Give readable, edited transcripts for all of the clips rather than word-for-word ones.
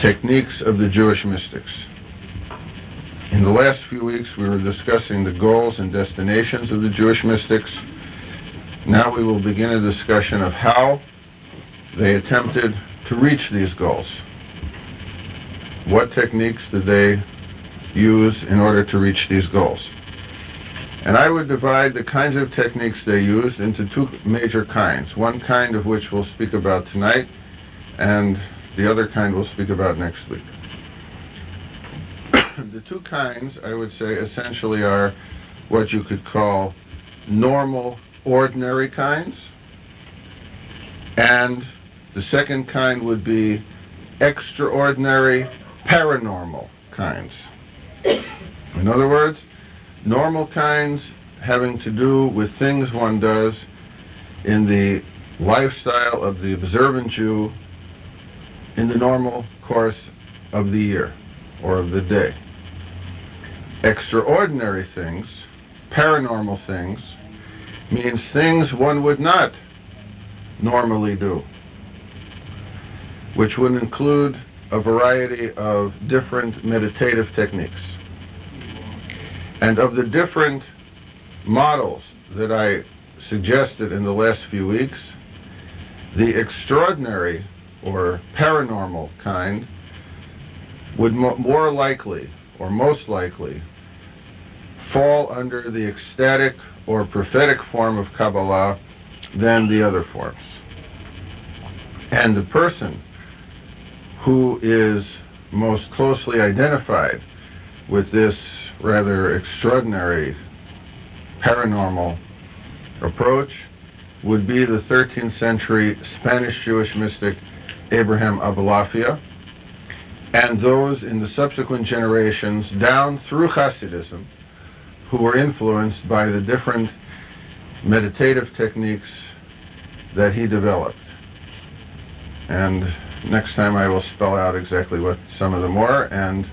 techniques of the Jewish mystics. In the last few weeks we were discussing the goals and destinations of the Jewish mystics. Now we will begin a discussion of how they attempted to reach these goals. What techniques did they use in order to reach these goals? And I would divide the kinds of techniques they used into two major kinds, one kind of which we'll speak about tonight, and the other kind we'll speak about next week. The two kinds, I would say, essentially are what you could call normal, ordinary kinds, and the second kind would be extraordinary, paranormal kinds. In other words, normal kinds having to do with things one does in the lifestyle of the observant Jew in the normal course of the year or of the day. Extraordinary things, paranormal things, means things one would not normally do, which would include a variety of different meditative techniques. And of the different models that I suggested in the last few weeks, the extraordinary or paranormal kind would more likely, or most likely, fall under the ecstatic or prophetic form of Kabbalah than the other forms. And the person who is most closely identified with this rather extraordinary paranormal approach would be the 13th century Spanish Jewish mystic Abraham Abulafia, and those in the subsequent generations down through Hasidism who were influenced by the different meditative techniques that he developed. And next time I will spell out exactly what some of them were and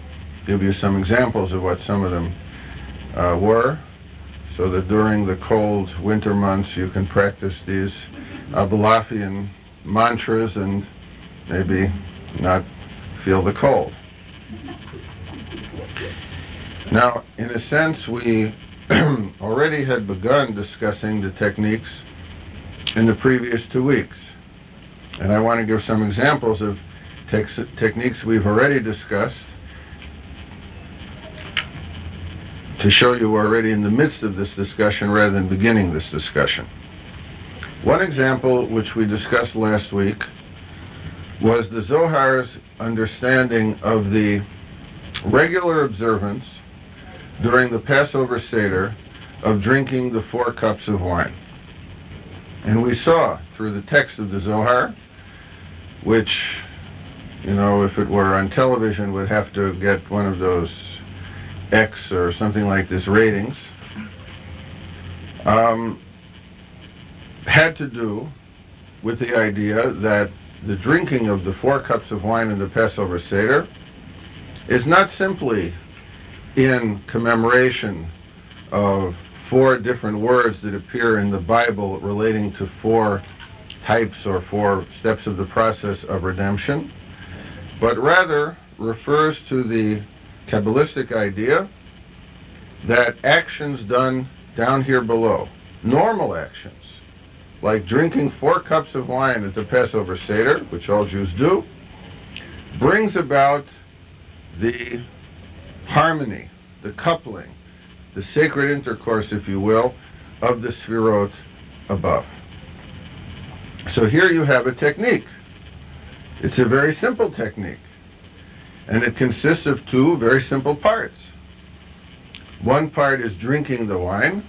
give you some examples of what some of them were, so that during the cold winter months you can practice these Abulafian mantras and maybe not feel the cold. Now, in a sense, we already had begun discussing the techniques in the previous 2 weeks. And I want to give some examples of techniques we've already discussed to show you we're already in the midst of this discussion rather than beginning this discussion. One example which we discussed last week was the Zohar's understanding of the regular observance during the Passover Seder of drinking the 4 cups of wine. And we saw through the text of the Zohar, which, you know, if it were on television would have to get one of those X or something like this ratings, had to do with the idea that the drinking of the 4 cups of wine in the Passover Seder is not simply in commemoration of 4 different words that appear in the Bible relating to 4 types or 4 steps of the process of redemption, but rather refers to the Kabbalistic idea that actions done down here below, normal actions, like drinking 4 cups of wine at the Passover Seder, which all Jews do, brings about the harmony, the coupling, the sacred intercourse, if you will, of the Sfirot above. So here you have a technique. It's a very simple technique, and it consists of 2 very simple parts. One part is drinking the wine,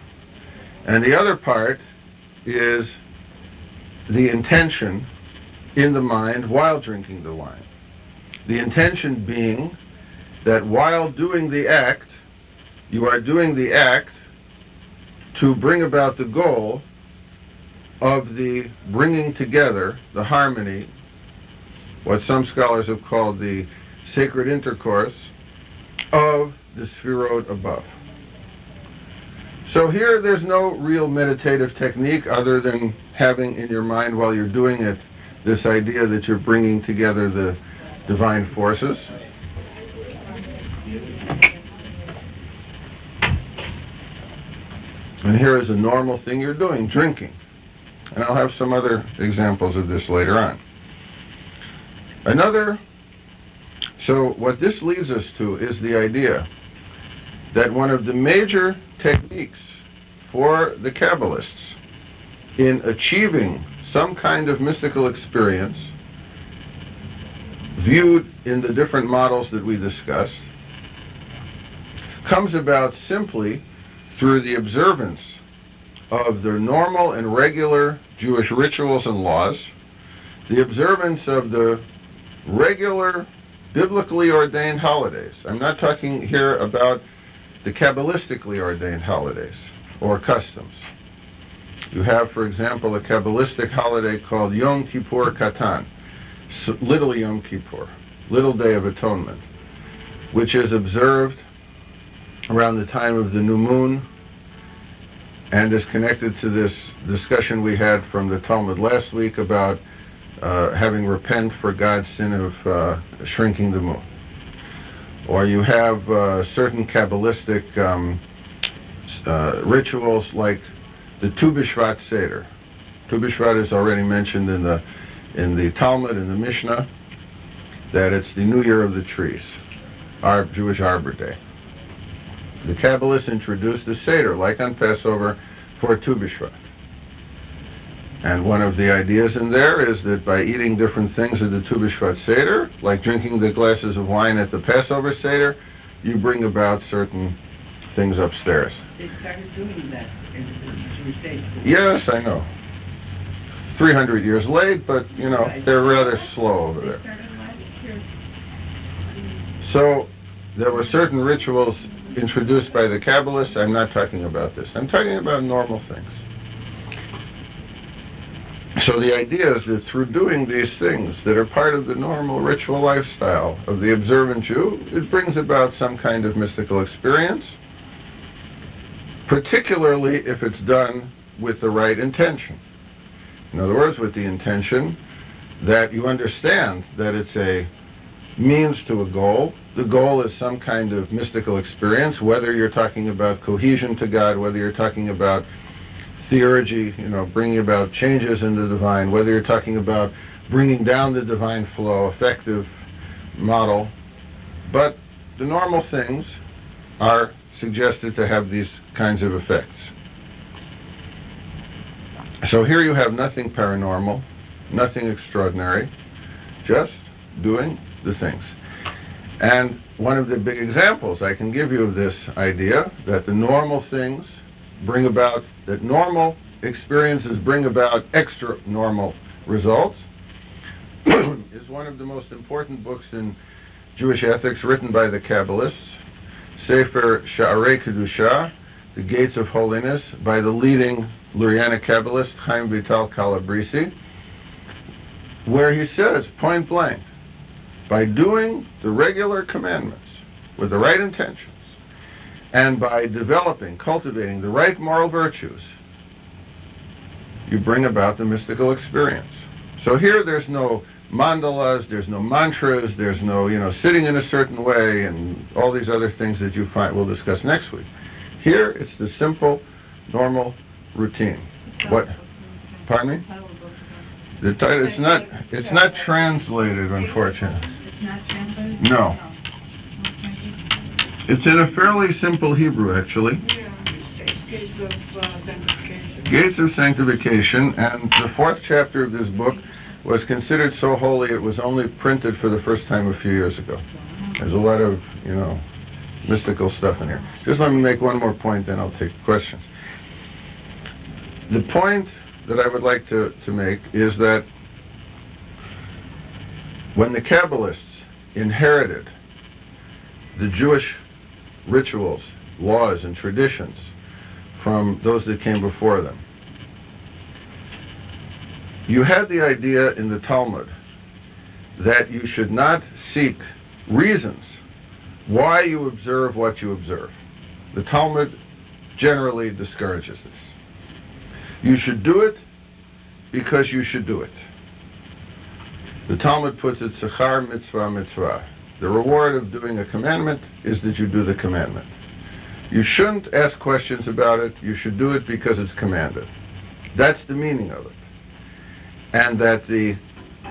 and the other part is the intention in the mind while drinking the wine. The intention being that while doing the act, you are doing the act to bring about the goal of the bringing together, the harmony, what some scholars have called the sacred intercourse of the Sfirot above. So here there's no real meditative technique other than having in your mind while you're doing it this idea that you're bringing together the divine forces. And here is a normal thing you're doing, drinking. And I'll have some other examples of this later on. So what this leads us to is the idea that one of the major techniques for the Kabbalists in achieving some kind of mystical experience, viewed in the different models that we discussed, comes about simply through the observance of the normal and regular Jewish rituals and laws, the observance of the regular biblically ordained holidays. I'm not talking here about the Kabbalistically ordained holidays or customs. You have, for example, a Kabbalistic holiday called Yom Kippur Katan, Little Yom Kippur, Little Day of Atonement, which is observed around the time of the new moon and is connected to this discussion we had from the Talmud last week about having repent for God's sin of shrinking the moon. Or you have certain Kabbalistic rituals like the Tu B'Shvat Seder. Tu B'Shvat is already mentioned in the Talmud, in the Mishnah, that it's the New Year of the trees, our Jewish Arbor Day. The Kabbalists introduced the Seder, like on Passover, for Tu B'Shvat. And one of the ideas in there is that by eating different things at the Tu B'Shvat Seder, like drinking the glasses of wine at the Passover Seder, you bring about certain things upstairs. They started doing that in the Jewish days. Yes, I know. 300 years late, but, you know, they're rather slow over there. They started last year. So, there were certain rituals introduced by the Kabbalists. I'm not talking about this. I'm talking about normal things. So the idea is that through doing these things that are part of the normal ritual lifestyle of the observant Jew, it brings about some kind of mystical experience, particularly if it's done with the right intention. In other words, with the intention that you understand that it's a means to a goal. The goal is some kind of mystical experience, whether you're talking about cohesion to God, whether you're talking about theurgy, bringing about changes in the divine, whether you're talking about bringing down the divine flow, effective model. But the normal things are suggested to have these kinds of effects. So here you have nothing paranormal, nothing extraordinary, just doing the things. And one of the big examples I can give you of this idea, that the normal things bring about, that normal experiences bring about extra normal results, is one of the most important books in Jewish ethics written by the Kabbalists, Sefer Sha'arei Kedusha, The Gates of Holiness, by the leading Lurianic Kabbalist, Chaim Vital Calabresi, where he says, point blank, by doing the regular commandments with the right intentions, and by developing, cultivating the right moral virtues, you bring about the mystical experience. So here there's no mandalas, there's no mantras, there's no, sitting in a certain way and all these other things that you find we'll discuss next week. Here it's the simple, normal routine. What? Pardon me? The title, it's not translated, unfortunately. It's not translated? No. It's in a fairly simple Hebrew, actually. Yeah, it's Gates of Sanctification. Gates of Sanctification, and the fourth chapter of this book was considered so holy it was only printed for the first time a few years ago. There's a lot of, mystical stuff in here. Just let me make one more point, then I'll take questions. The point that I would like to make is that when the Kabbalists inherited the Jewish rituals, laws, and traditions from those that came before them, you had the idea in the Talmud that you should not seek reasons why you observe what you observe. The Talmud generally discourages this. You should do it because you should do it. The Talmud puts it, Sechar mitzvah mitzvah. The reward of doing a commandment is that you do the commandment. You shouldn't ask questions about it. You should do it because it's commanded. That's the meaning of it. And that the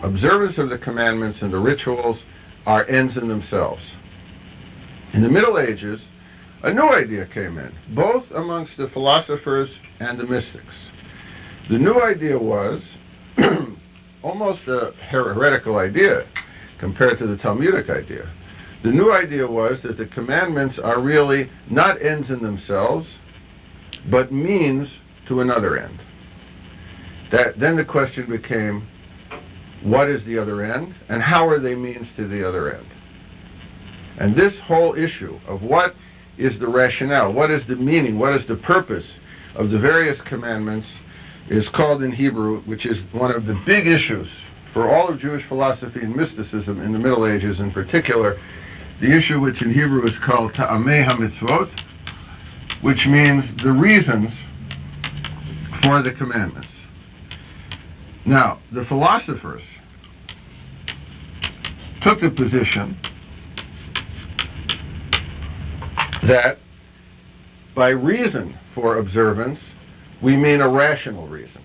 observance of the commandments and the rituals are ends in themselves. In the Middle Ages, a new idea came in, both amongst the philosophers and the mystics. The new idea was almost a heretical idea compared to the Talmudic idea. The new idea was that the commandments are really not ends in themselves, but means to another end. Then the question became, what is the other end, and how are they means to the other end? And this whole issue of what is the rationale, what is the meaning, what is the purpose of the various commandments is called in Hebrew, which is one of the big issues for all of Jewish philosophy and mysticism in the Middle Ages in particular, the issue which in Hebrew is called Ta'amei HaMitzvot, which means the reasons for the commandments. Now, the philosophers took the position that by reason for observance, we mean a rational reason.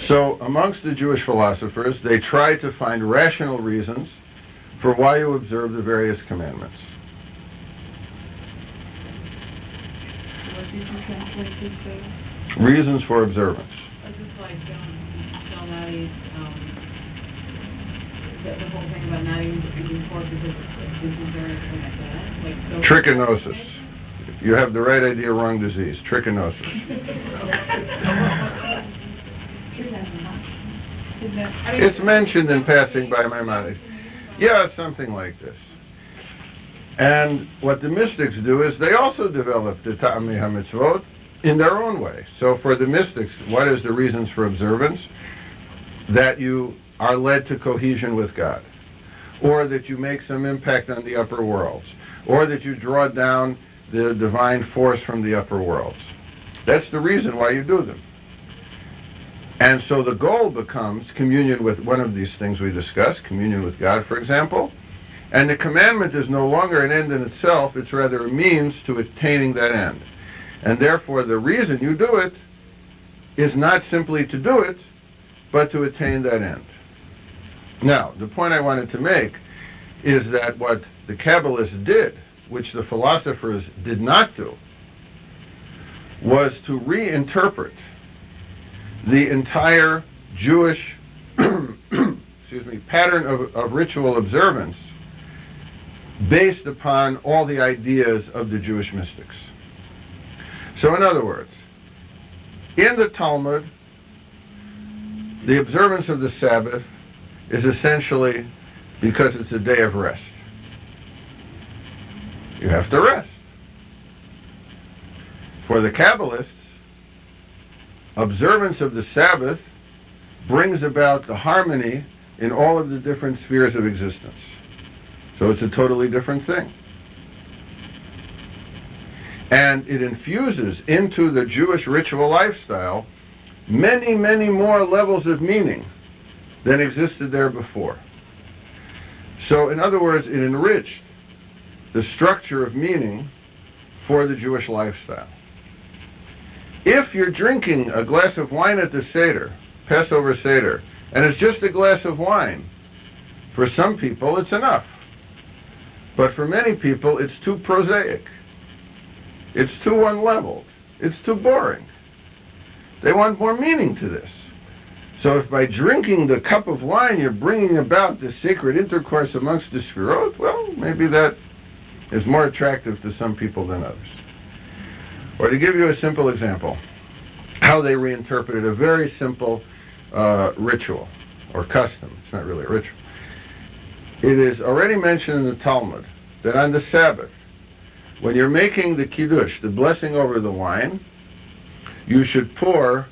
So amongst the Jewish philosophers, they tried to find rational reasons for why you observe the various commandments. What did you translate this to? Reasons for observance. Just like still not eat, the whole thing about not eating pork because it's disease or anything like that. Like, so Trichinosis. You have the right idea, wrong disease. Trichinosis. It's mentioned in passing by Maimonides. Yeah, something like this. And what the mystics do is they also develop the Ta'amei HaMitzvot in their own way. So for the mystics, what is the reasons for observance? That you are led to cohesion with God, or that you make some impact on the upper worlds, or that you draw down the divine force from the upper worlds. That's the reason why you do them. And so the goal becomes communion with one of these things we discussed, communion with God, for example. And the commandment is no longer an end in itself, it's rather a means to attaining that end. And therefore the reason you do it is not simply to do it, but to attain that end. Now, the point I wanted to make is that what the Kabbalists did, which the philosophers did not do, was to reinterpret the entire Jewish pattern of ritual observance based upon all the ideas of the Jewish mystics. So in other words, in the Talmud, the observance of the Sabbath is essentially because it's a day of rest. You have to rest. For the Kabbalists, observance of the Sabbath brings about the harmony in all of the different spheres of existence. So it's a totally different thing. And it infuses into the Jewish ritual lifestyle many, many more levels of meaning than existed there before. So in other words, it enriched the structure of meaning for the Jewish lifestyle. If you're drinking a glass of wine at the Seder, Passover Seder, and it's just a glass of wine, for some people it's enough. But for many people it's too prosaic. It's too unleveled. It's too boring. They want more meaning to this. So if by drinking the cup of wine you're bringing about the sacred intercourse amongst the Sefirot, well, maybe that is more attractive to some people than others. Or to give you a simple example, how they reinterpreted a very simple ritual or custom. It's not really a ritual. It is already mentioned in the Talmud that on the Sabbath, when you're making the kiddush, the blessing over the wine, you should pour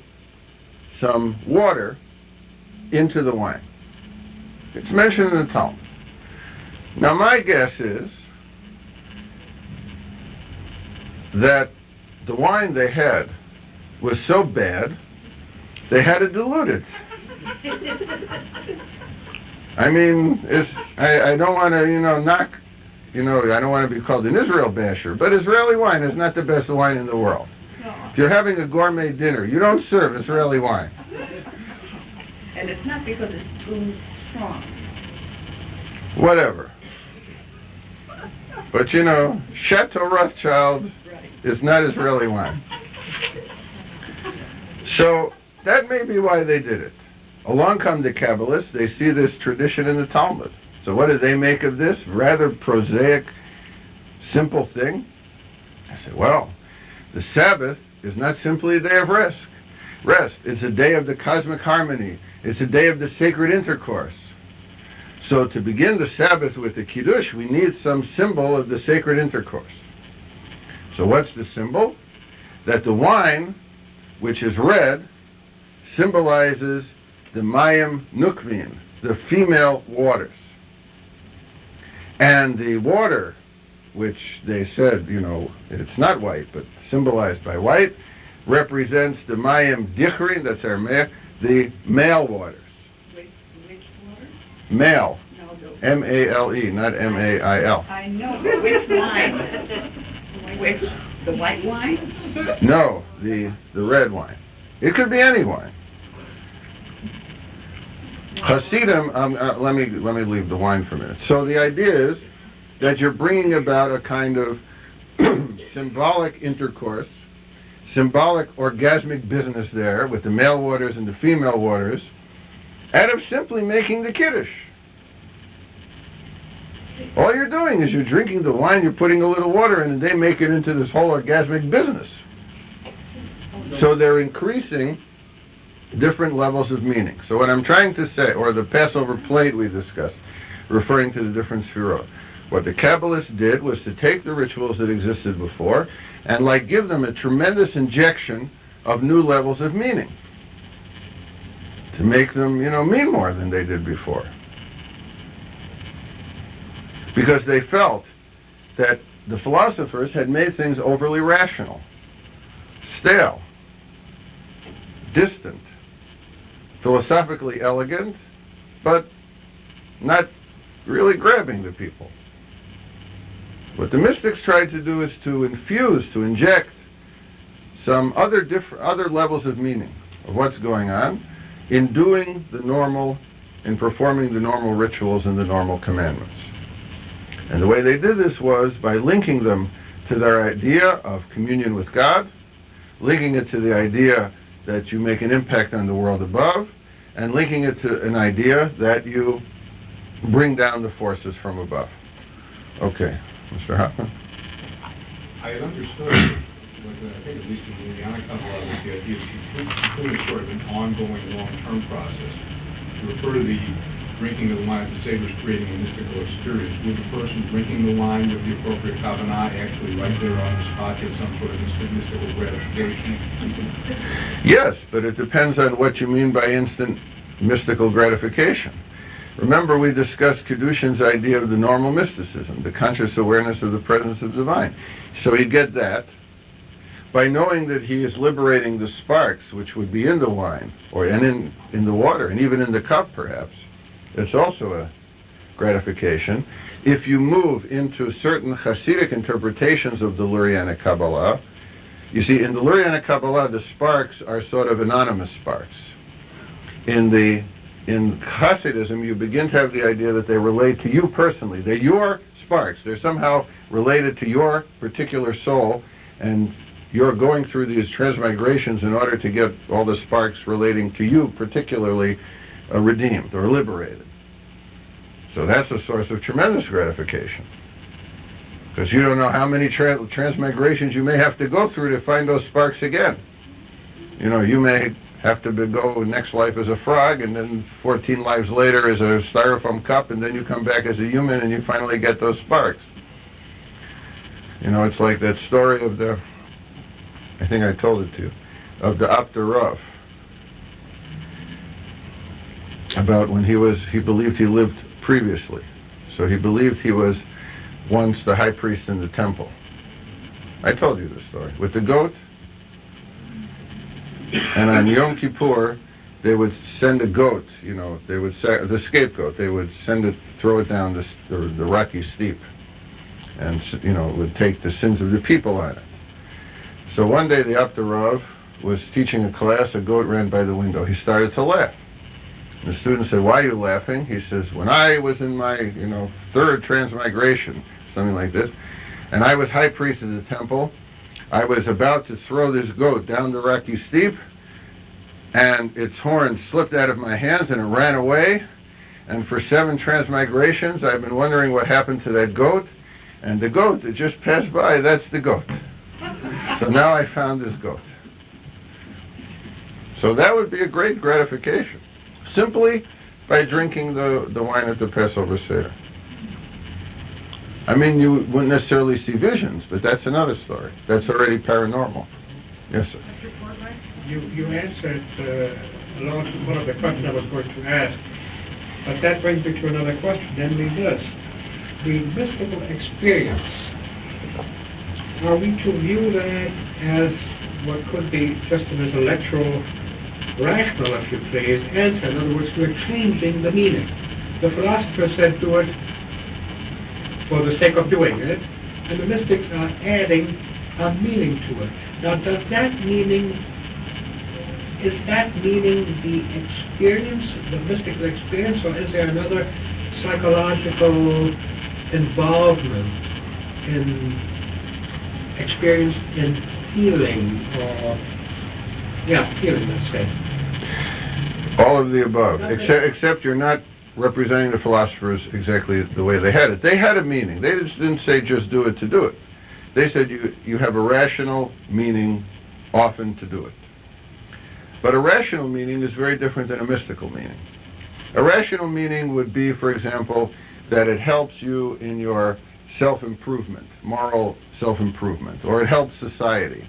some water into the wine. It's mentioned in the Talmud. Now my guess is that the wine they had was so bad They had to dilute it. I mean, I don't want to, knock, I don't want to be called an Israel basher, but Israeli wine is not the best wine in the world. If you're having a gourmet dinner, you don't serve Israeli wine. And it's not because it's too strong. Whatever. But Chateau Rothschild is not Israeli wine. So that may be why they did it. Along come the Kabbalists. They see this tradition in the Talmud. So what do they make of this rather prosaic, simple thing? I say, well, the Sabbath is not simply a day of rest. It's a day of the cosmic harmony. It's a day of the sacred intercourse. So to begin the Sabbath with the Kiddush, we need some symbol of the sacred intercourse. So what's the symbol? That the wine, which is red, symbolizes the Mayim Nukvin, the female waters. And the water, which they said, it's not white, but symbolized by white, represents the Mayim Dichrin, that's Aramaic, the male waters. Which water? Male. No, M-A-L-E, not M-A-I-L. I know, but which wine? Which? The white wine? No, the red wine. It could be any wine. Hasidim, let me leave the wine for a minute. So the idea is that you're bringing about a kind of symbolic intercourse, symbolic orgasmic business there with the male waters and the female waters, out of simply making the Kiddush. All you're doing is you're drinking the wine, you're putting a little water in, and they make it into this whole orgasmic business. So they're increasing different levels of meaning. So what I'm trying to say, or the Passover plate we discussed, referring to the different sefirot, what the Kabbalists did was to take the rituals that existed before and give them a tremendous injection of new levels of meaning to make them, mean more than they did before. Because they felt that the philosophers had made things overly rational, stale, distant, philosophically elegant, but not really grabbing the people. What the mystics tried to do is to infuse, to inject some other levels of meaning of what's going on in doing the normal, in performing the normal rituals and the normal commandments. And the way they did this was by linking them to their idea of communion with God, linking it to the idea that you make an impact on the world above, and linking it to an idea that you bring down the forces from above. Okay, Mr. Hoffman? I had understood, I think at least in the Kabbalah, that the idea is completely sort of an ongoing long-term process. To refer to the drinking of the wine at the Seder is creating a mystical experience. Would the person drinking the wine with the appropriate Kabbalah actually right there on the spot get some sort of mystical gratification? Yes, but it depends on what you mean by instant mystical gratification. Remember, we discussed Kedushin's idea of the normal mysticism, the conscious awareness of the presence of the divine. So he'd get that by knowing that he is liberating the sparks which would be in the wine, and in the water, and even in the cup perhaps. It's also a gratification. If you move into certain Hasidic interpretations of the Lurianic Kabbalah, you see, in the Lurianic Kabbalah, the sparks are sort of anonymous sparks. In Hasidism, you begin to have the idea that they relate to you personally. They're your sparks. They're somehow related to your particular soul, and you're going through these transmigrations in order to get all the sparks relating to you particularly redeemed or liberated. So that's a source of tremendous gratification. Because you don't know how many transmigrations you may have to go through to find those sparks again. You may have to go next life as a frog, and then 14 lives later as a styrofoam cup, and then you come back as a human and you finally get those sparks. It's like that story of I think I told it to you, of the Abder Rav, about when he believed he lived previously. So he believed he was once the high priest in the temple. I told you the story. With the goat, And on Yom Kippur, they would send a goat, they would the scapegoat, they would throw it down the rocky steep. And, it would take the sins of the people on it. So one day the Apter Rav was teaching a class, a goat ran by the window. He started to laugh. The student said, "Why are you laughing?" He says, "When I was in my, third transmigration," something like this, "and I was high priest of the temple, I was about to throw this goat down the rocky steep, and its horn slipped out of my hands and it ran away. And for 7 transmigrations, I've been wondering what happened to that goat. And the goat that just passed by, that's the goat. So now I found this goat." So that would be a great gratification, simply by drinking the wine at the Passover Seder. I mean, you wouldn't necessarily see visions, but that's another story. That's already paranormal. Yes, sir. You answered along to one of the questions I was going to ask, but that brings me to another question, namely this. The mystical experience, are we to view that as what could be just an intellectual, rational, if you please, answer? In other words, we're changing the meaning. The philosopher said do it for the sake of doing it, and the mystics are adding a meaning to it. Now, is that meaning the experience, the mystical experience, or is there another psychological involvement in experience in feeling, or, feeling, let's say? All of the above, except you're not representing the philosophers exactly the way they had it. They had a meaning. They just didn't say just do it to do it. They said you have a rational meaning often to do it. But a rational meaning is very different than a mystical meaning. A rational meaning would be, for example, that it helps you in your self-improvement, moral self-improvement, or it helps society.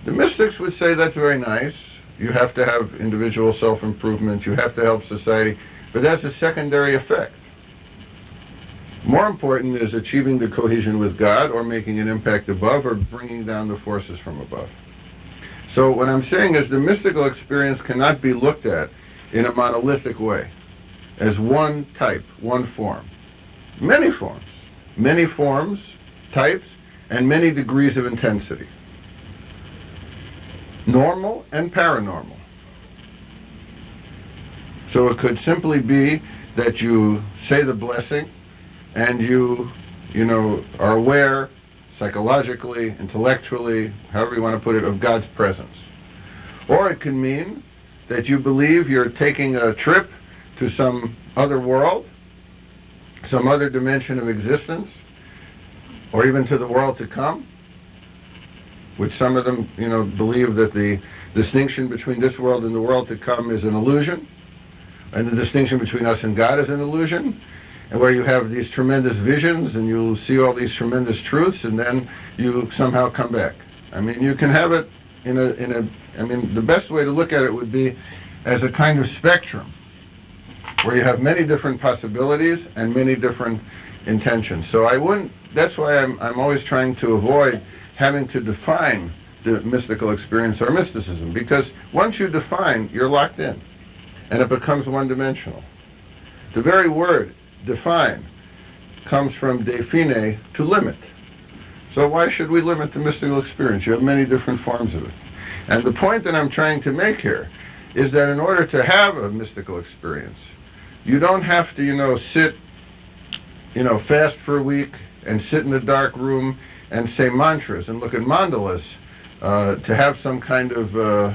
The mystics would say that's very nice. You have to have individual self-improvement. You have to help society. But that's a secondary effect. More important is achieving the cohesion with God, or making an impact above, or bringing down the forces from above. So what I'm saying is the mystical experience cannot be looked at in a monolithic way, as one type, one form. Many forms, types, and many degrees of intensity. Normal and paranormal. So it could simply be that you say the blessing and you are aware psychologically, intellectually, however you want to put it, of God's presence. Or it can mean that you believe you're taking a trip to some other world, some other dimension of existence, or even to the world to come, which some of them, believe that the distinction between this world and the world to come is an illusion, and the distinction between us and God is an illusion, and where you have these tremendous visions and you see all these tremendous truths, and then you somehow come back. I mean, you can have it the best way to look at it would be as a kind of spectrum, where you have many different possibilities and many different intentions. So that's why I'm always trying to avoid having to define the mystical experience or mysticism, because once you define, you're locked in, and it becomes one-dimensional. The very word, define, comes from define, to limit. So why should we limit the mystical experience? You have many different forms of it. And the point that I'm trying to make here is that in order to have a mystical experience, you don't have to, sit, fast for a week and sit in a dark room and say mantras and look at mandalas to have some kind of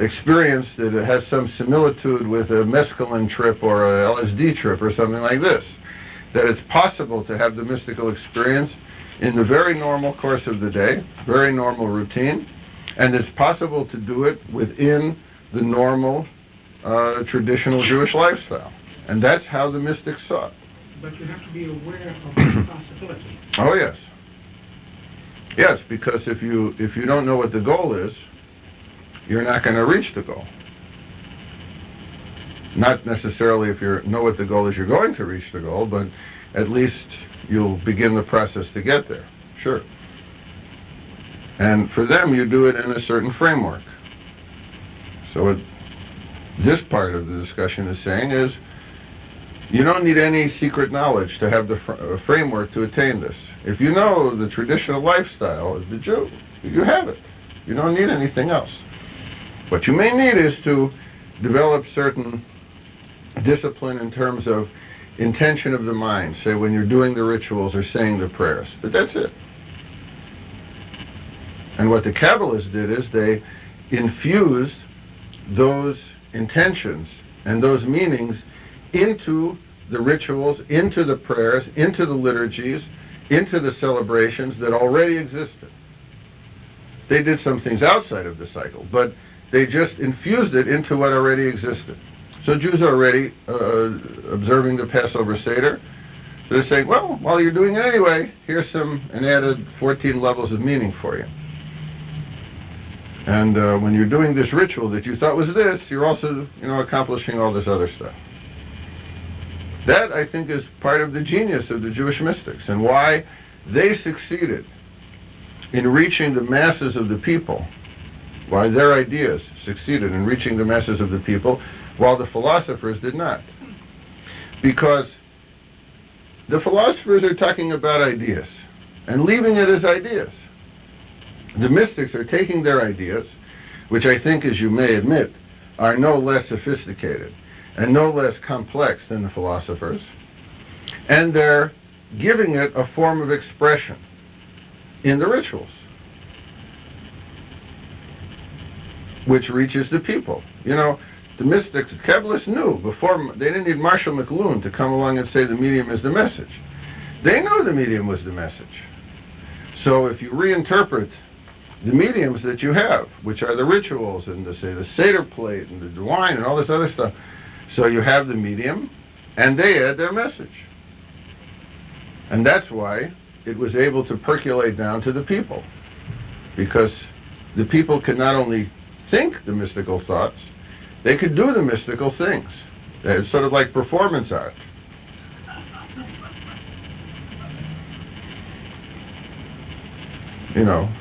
experience that has some similitude with a mescaline trip or a LSD trip or something like this. That it's possible to have the mystical experience in the very normal course of the day, very normal routine, and it's possible to do it within the normal traditional Jewish lifestyle. And that's how the mystics saw it. But you have to be aware of the possibility. Oh, yes. Yes, because if you don't know what the goal is, you're not going to reach the goal. Not necessarily if you know what the goal is, you're going to reach the goal, but at least you'll begin the process to get there. Sure. And for them, you do it in a certain framework. So what this part of the discussion is saying is, you don't need any secret knowledge to have the framework to attain this. If you know the traditional lifestyle of the Jew, you have it. You don't need anything else. What you may need is to develop certain discipline in terms of intention of the mind, say when you're doing the rituals or saying the prayers. But that's it. And what the Kabbalists did is they infused those intentions and those meanings into the rituals, into the prayers, into the liturgies, into the celebrations that already existed. They did some things outside of the cycle, but they just infused it into what already existed. So Jews are already observing the Passover Seder. They're saying, well, while you're doing it anyway, here's an added 14 levels of meaning for you. And when you're doing this ritual that you thought was this, you're also, accomplishing all this other stuff. That, I think, is part of the genius of the Jewish mystics and why they succeeded in reaching the masses of the people, why their ideas succeeded in reaching the masses of the people, while the philosophers did not. Because the philosophers are talking about ideas and leaving it as ideas. The mystics are taking their ideas, which I think, as you may admit, are no less sophisticated and no less complex than the philosophers, and they're giving it a form of expression in the rituals, which reaches the people. The mystics, the Kabbalists knew before, they didn't need Marshall McLuhan to come along and say the medium is the message. They knew the medium was the message. So if you reinterpret the mediums that you have, which are the rituals and the Seder plate and the wine and all this other stuff, so you have the medium and they add their message. And that's why it was able to percolate down to the people, because the people can not only think the mystical thoughts, they could do the mystical things. It's sort of like performance art.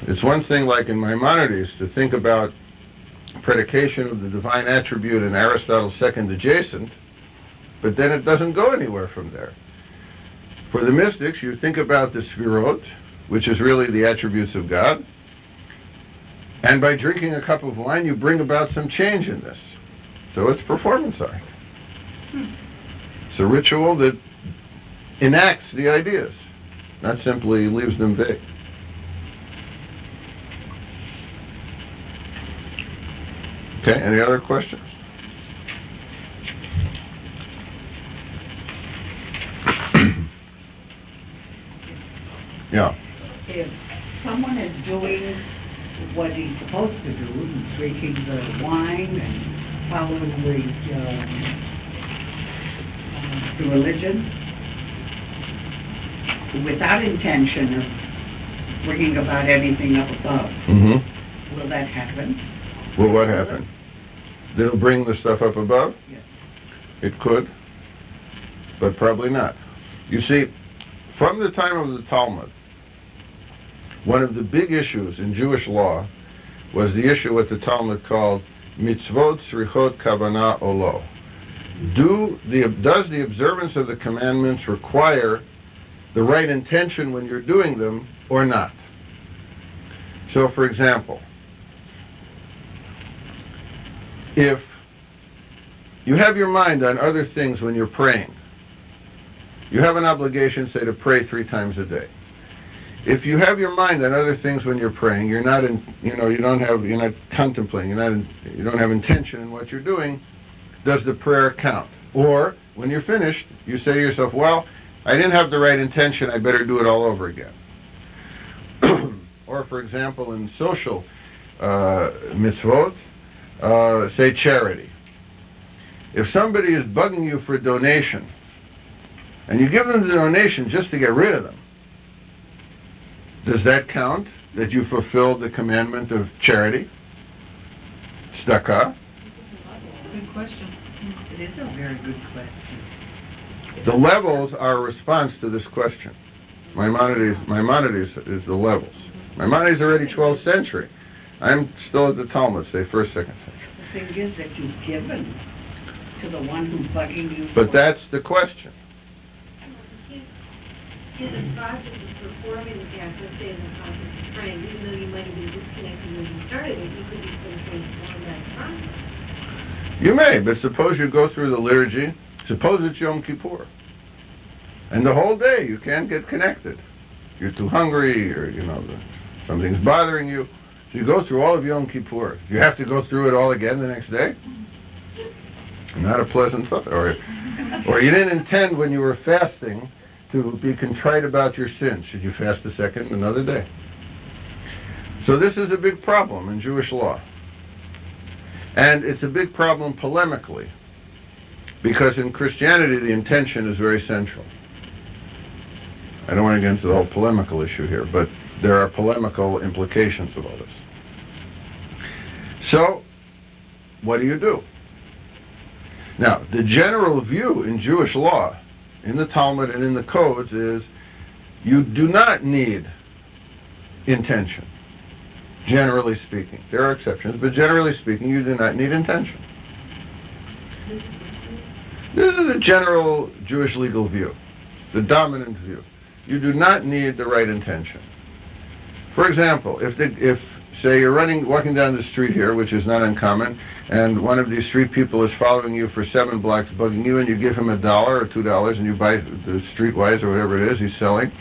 It's one thing, like in Maimonides, to think about predication of the divine attribute in Aristotle's second adjacent, but then it doesn't go anywhere from there. For the mystics, you think about the Sfirot, which is really the attributes of God, and by drinking a cup of wine, you bring about some change in this. So it's performance art. It's a ritual that enacts the ideas, not simply leaves them vague. Okay, any other questions? Yeah. If someone is doing what he's supposed to do, drinking the wine and following the religion, without intention of bringing about anything up above, will that happen? Well, what happened? It'll bring the stuff up above? Yes. It could, but probably not. You see, from the time of the Talmud, one of the big issues in Jewish law was the issue what the Talmud called mitzvot tzrichot kavanah o lo. Does the observance of the commandments require the right intention when you're doing them or not? So, for example, if you have your mind on other things when you're praying, you have an obligation, say, to pray 3 times a day. If you have your mind on other things when you're praying, you're not contemplating, you don't have intention in what you're doing, does the prayer count? Or, when you're finished, you say to yourself, well, I didn't have the right intention, I better do it all over again. Or, for example, in social mitzvot, say charity. If somebody is bugging you for a donation, and you give them the donation just to get rid of them, does that count that you fulfilled the commandment of charity? Tzedakah? Good question. It is a very good question. The levels are a response to this question. Maimonides is the levels. Maimonides is already 12th century. I'm still at the Talmud, say 1st, 2nd century. thing is that you've given to the one who's bugging you. But that's the question. In the process of performing the act, let's say in the process of praying, even though you might have been disconnected when you started it, you could be still transform that process. You may, but suppose you go through the liturgy, suppose it's Yom Kippur, and the whole day you can't get connected. You're too hungry, or, something's bothering you. So you go through all of Yom Kippur. You have to go through it all again the next day? Not a pleasant thought. Or you didn't intend when you were fasting to be contrite about your sins. Should you fast another day? So this is a big problem in Jewish law. And it's a big problem polemically, because in Christianity the intention is very central. I don't want to get into the whole polemical issue here, but there are polemical implications of all this. So, what do? Now, the general view in Jewish law, in the Talmud and in the codes, is you do not need intention, generally speaking. There are exceptions, but generally speaking, you do not need intention. This is the general Jewish legal view, the dominant view. You do not need the right intention. For example, if say you're walking down the street here, which is not uncommon, and one of these street people is following you for 7 blocks, bugging you, and you give him $1 or $2, and you buy the streetwise or whatever it is he's selling,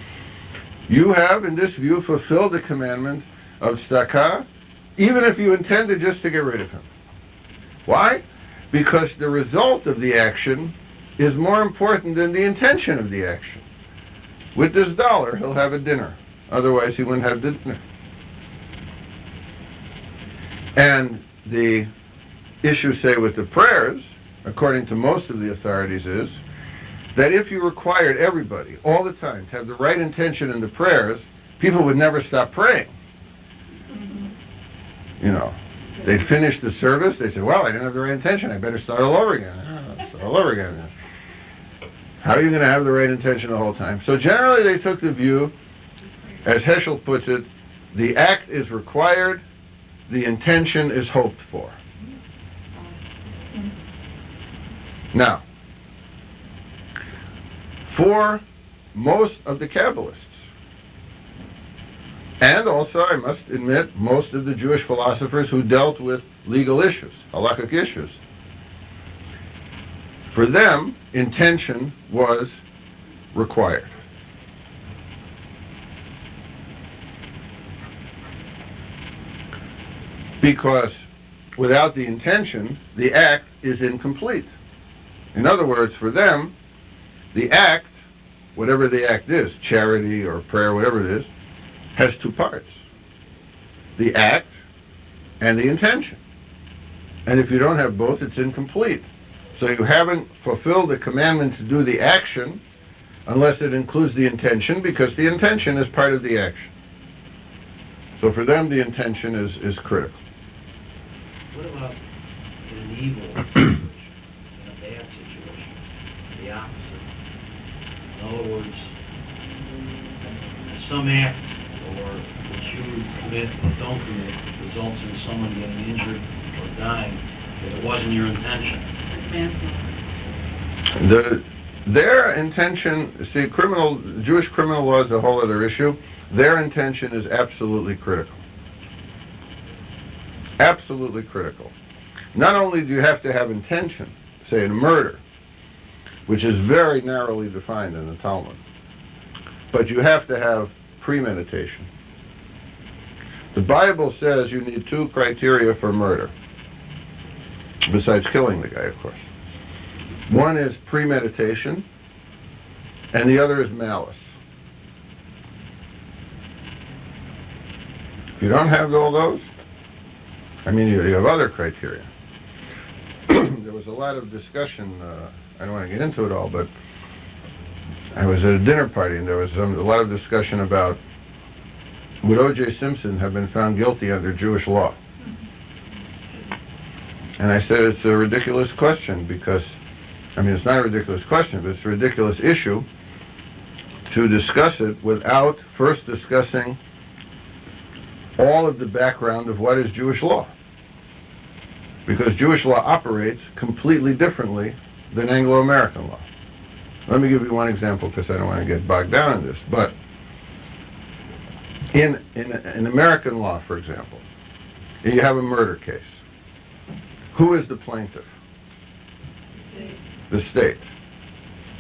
you have, in this view, fulfilled the commandment of tzedakah, even if you intended just to get rid of him. Why? Because the result of the action is more important than the intention of the action. With this $1, he'll have a dinner. Otherwise, he wouldn't have the dinner. And the issue, say, with the prayers, according to most of the authorities, is that if you required everybody all the time to have the right intention in the prayers, people would never stop praying. They'd finish the service, they'd say, well, I didn't have the right intention, I better start all over again. Start all over again. How are you going to have the right intention the whole time? So generally they took the view, as Heschel puts it, the act is required, the intention is hoped for. Now, for most of the Kabbalists, and also, I must admit, most of the Jewish philosophers who dealt with legal issues, halakhic issues, for them, intention was required. Because without the intention, the act is incomplete. In other words, for them, the act, whatever the act is, charity or prayer, whatever it is, has 2 parts. The act and the intention. And if you don't have both, it's incomplete. So you haven't fulfilled the commandment to do the action unless it includes the intention, because the intention is part of the action. So for them, the intention is critical. What about in an evil situation, in a bad situation, the opposite? In other words, some act or that you commit or don't commit results in someone getting injured or dying, that it wasn't your intention. Their intention, see, Jewish criminal law is a whole other issue. Their intention is absolutely critical. Absolutely critical. Not only do you have to have intention, say in murder, which is very narrowly defined in the Talmud, but you have to have premeditation. The Bible says you need 2 criteria for murder, besides killing the guy, of course. One is premeditation, and the other is malice. If you don't have all those, you have other criteria. There was a lot of discussion, I don't want to get into it all, but I was at a dinner party and there was a lot of discussion about would O.J. Simpson have been found guilty under Jewish law? And I said it's a ridiculous question because, it's not a ridiculous question, but it's a ridiculous issue to discuss it without first discussing all of the background of what is Jewish law. because Jewish law operates completely differently than Anglo-American law. Let me give you one example because I don't want to get bogged down in this. But in American law, for example, you have a murder case. Who is the plaintiff? The state.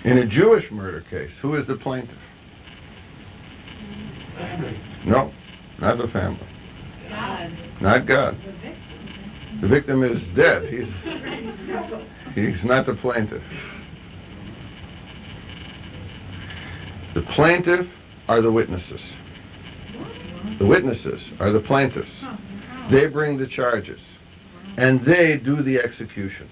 In a Jewish murder case, who is the plaintiff? Family. No, not the family. God. Not God. The victim. The victim is dead. He's not the plaintiff. The plaintiff are the witnesses. The witnesses are the plaintiffs. They bring the charges. And they do the execution.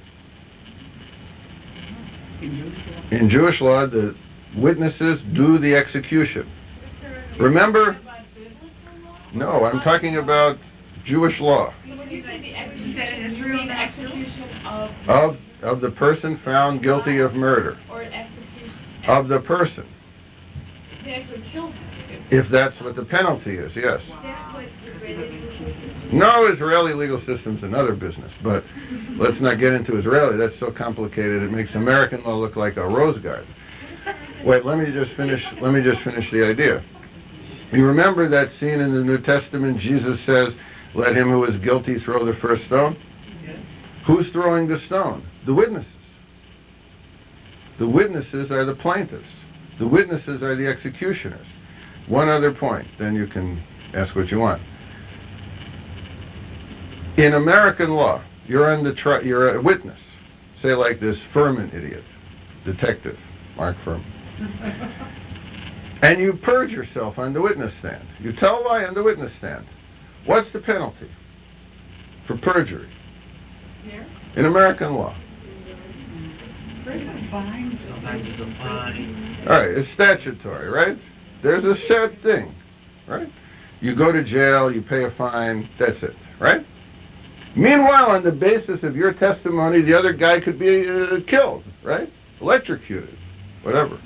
In Jewish law, the witnesses do the execution. Remember? No, I'm talking about Jewish law. When you say the execution of Of the person found guilty of murder. or execution Of the person. they actually killed him. If that's what the penalty is, yes. That's what Israeli legal system. No, Israeli legal system's another business, but let's not get into Israeli. That's so complicated. It makes American law look like a rose garden. Wait, let me just finish the idea. You remember that scene in the New Testament? Jesus says, "Let him who is guilty throw the first stone." Yes. Who's throwing the stone? The witnesses. The witnesses are the plaintiffs. The witnesses are the executioners. One other point, then you can ask what you want. In American law, you're a witness. Say like this Furman idiot, detective, Mark Furman. And you perjure yourself on the witness stand. You tell a lie on the witness stand. What's the penalty for perjury? Here? In American law. Fine. Sometimes it's a fine. All right, it's statutory, right? There's a set thing, right? You go to jail, you pay a fine, that's it, right? Meanwhile, on the basis of your testimony, the other guy could be killed, right? Electrocuted, whatever.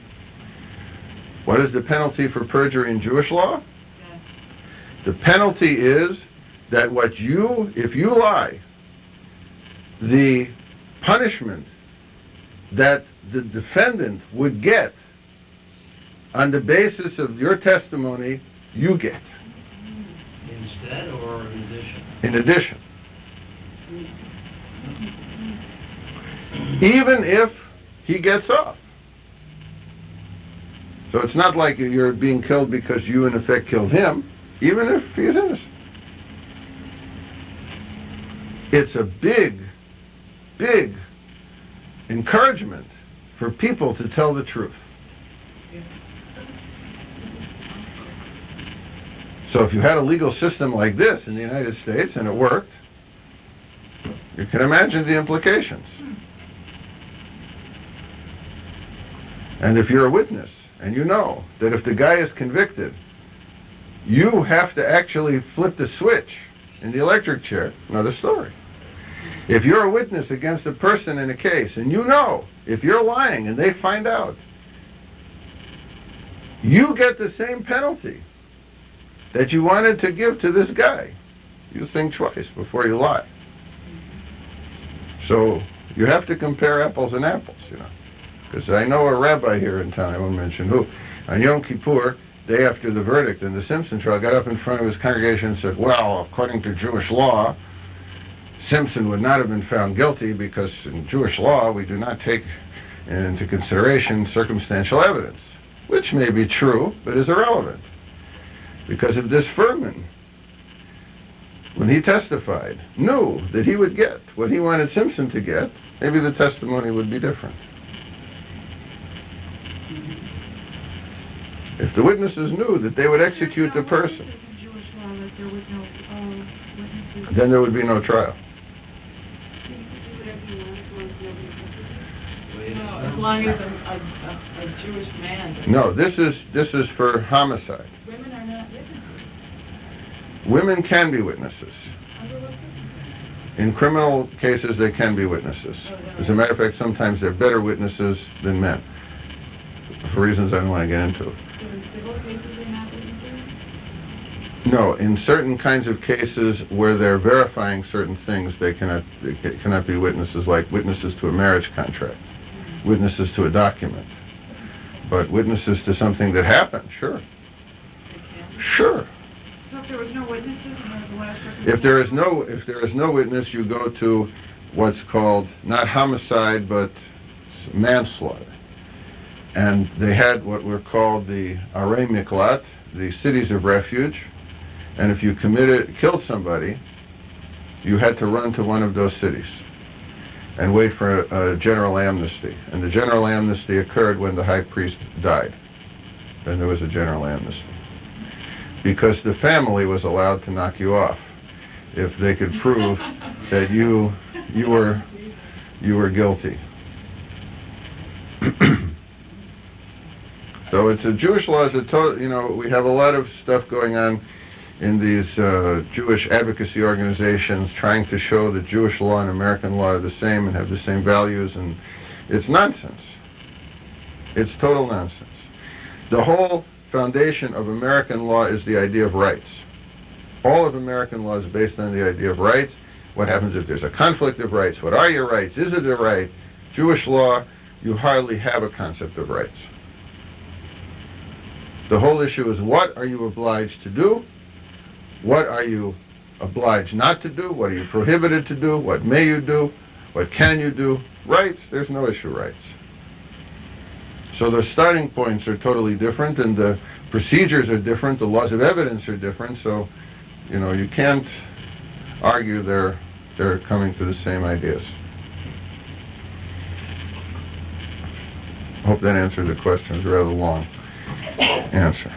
What is the penalty for perjury in Jewish law? Yes. The penalty is that if you lie, the punishment that the defendant would get on the basis of your testimony, you get. Instead or in addition? In addition. Even if he gets off. So it's not like you're being killed because you in effect killed him, even if he's innocent. It's a big, big encouragement for people to tell the truth. So if you had a legal system like this in the United States and it worked, you can imagine the implications. And if you're a witness and you know that if the guy is convicted, you have to actually flip the switch in the electric chair, another story. If you're a witness against a person in a case and you know if you're lying and they find out, you get the same penalty that you wanted to give to this guy. You think twice before you lie. So you have to compare apples and apples, Because I know a rabbi here in town, I won't mention who, on Yom Kippur, day after the verdict in the Simpson trial, got up in front of his congregation and said, well, according to Jewish law, Simpson would not have been found guilty because in Jewish law we do not take into consideration circumstantial evidence, which may be true, but is irrelevant. Because if this Furman, when he testified, knew that he would get what he wanted Simpson to get, maybe the testimony would be different. If the witnesses knew that they would execute the person, Jewish law that there was no witnesses. then there would be no trial. As long as a Jewish man. No, this is for homicide. Women are not witnesses. Women can be witnesses. Under what system? In criminal cases, they can be witnesses. As a matter of fact, sometimes they're better witnesses than men, for reasons I don't want to get into. So in civil cases, they're not witnesses? No, in certain kinds of cases where they're verifying certain things, they cannot be witnesses, like witnesses to a marriage contract, witnesses to a document. But witnesses to something that happened, sure. They can. Sure. So if there was no witnesses and there was the last person... If there is no witness, you go to what's called not homicide but manslaughter. And they had what were called the arei miklat, the cities of refuge. And if you killed somebody, you had to run to one of those cities and wait for a general amnesty. And the general amnesty occurred when the high priest died. Then there was a general amnesty. Because the family was allowed to knock you off if they could prove that you were guilty. So it's a Jewish law is a total, we have a lot of stuff going on in these Jewish advocacy organizations trying to show that Jewish law and American law are the same and have the same values, and it's nonsense. It's total nonsense. The whole foundation of American law is the idea of rights. All of American law is based on the idea of rights. What happens if there's a conflict of rights? What are your rights? Is it a right? Jewish law, you hardly have a concept of rights. The whole issue is, what are you obliged to do? What are you obliged not to do? What are you prohibited to do? What may you do? What can you do? Rights, there's no issue rights. So the starting points are totally different, and the procedures are different, the laws of evidence are different, so, you can't argue they're coming to the same ideas. Hope that answered the question. It was a rather long answer.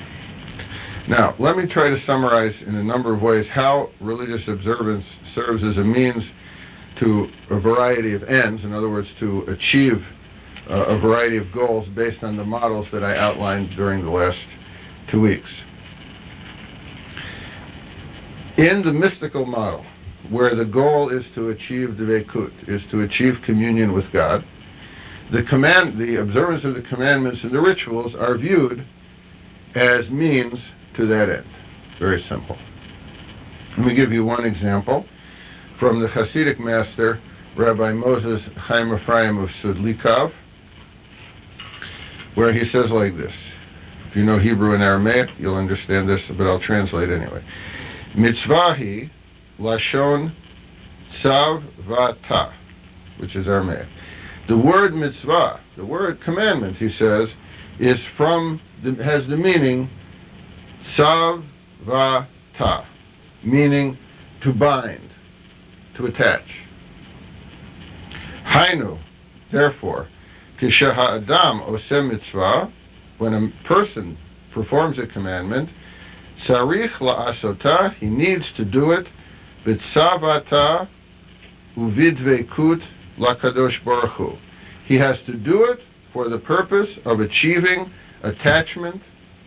Now, let me try to summarize in a number of ways how religious observance serves as a means to a variety of ends, in other words, to achieve a variety of goals based on the models that I outlined during the last 2 weeks. In the mystical model, where the goal is to achieve dveikut, is to achieve communion with God, the observance of the commandments and the rituals are viewed as means to that end. Very simple. Let me give you one example from the Hasidic master, Rabbi Moses Chaim Ephraim of Sudlikov, where he says like this. If you know Hebrew and Aramaic, you'll understand this, but I'll translate anyway. Mitzvahi lashon tzav vata, which is Aramaic. The word mitzvah, the word commandment, he says, has the meaning tzav vata, meaning to bind, to attach. Hainu, therefore, kisha ha'adam oseh mitzvah, when a person performs a commandment, tzarich la'asotah, he needs to do it, b'tzavata uvidveikut lakadosh baruch hu. He has to do it for the purpose of achieving attachment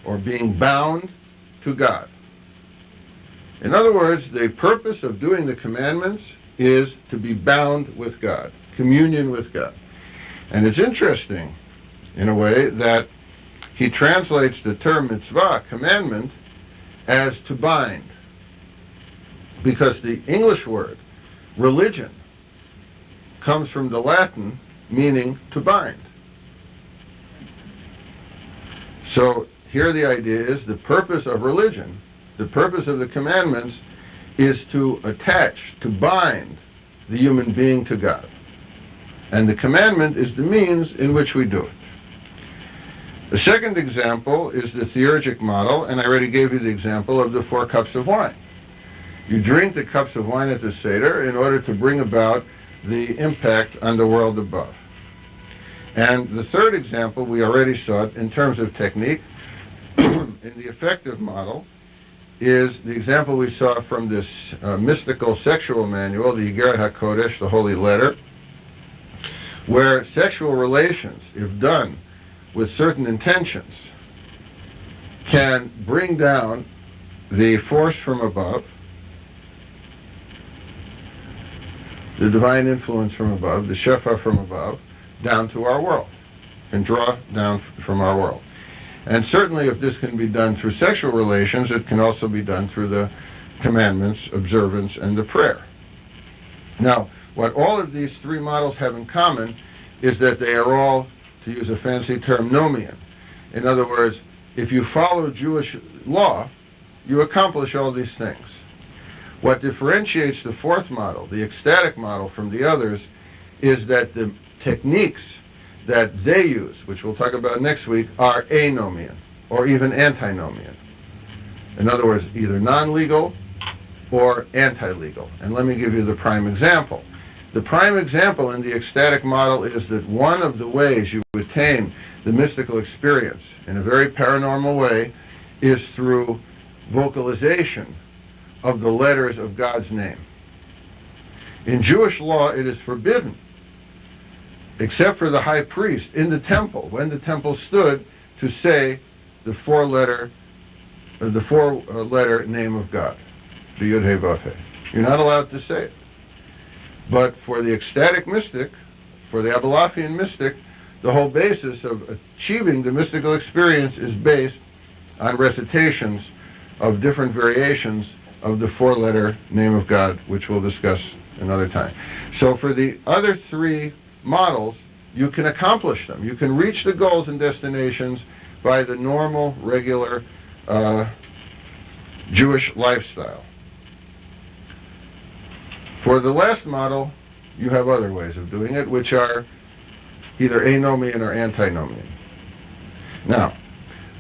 or being bound to God. In other words, the purpose of doing the commandments is to be bound with God, communion with God. And it's interesting, in a way, that he translates the term mitzvah, commandment, as to bind. Because the English word, religion, comes from the Latin meaning to bind. So here the idea is the purpose of religion, the purpose of the commandments, is to attach, to bind the human being to God. And the commandment is the means in which we do it. The second example is the theurgic model, and I already gave you the example of the 4 cups of wine. You drink the cups of wine at the Seder in order to bring about the impact on the world above. And the third example we already saw it in terms of technique in the effective model is the example we saw from this mystical sexual manual, the Igeret HaKodesh, the Holy Letter, where sexual relations, if done with certain intentions, can bring down the force from above, the divine influence from above, the Shefa from above, down to our world, and draw down from our world. And certainly if this can be done through sexual relations, it can also be done through the commandments, observance, and the prayer. Now, what all of these three models have in common is that they are all, to use a fancy term, nomian. In other words, if you follow Jewish law, you accomplish all these things. What differentiates the fourth model, the ecstatic model, from the others is that the techniques that they use, which we'll talk about next week, are anomian, or even antinomian. In other words, either non-legal or anti-legal. And let me give you the prime example. The prime example in the ecstatic model is that one of the ways you attain the mystical experience in a very paranormal way is through vocalization of the letters of God's name. In Jewish law, it is forbidden, except for the high priest in the temple, when the temple stood, to say the four-letter name of God, the Yud He Vav He. You're not allowed to say it. But for the ecstatic mystic, for the Abalafian mystic, the whole basis of achieving the mystical experience is based on recitations of different variations of the four-letter name of God, which we'll discuss another time. So for the other three models, you can accomplish them. You can reach the goals and destinations by the normal, regular Jewish lifestyle. For the last model, you have other ways of doing it, which are either anomian or antinomian. Now,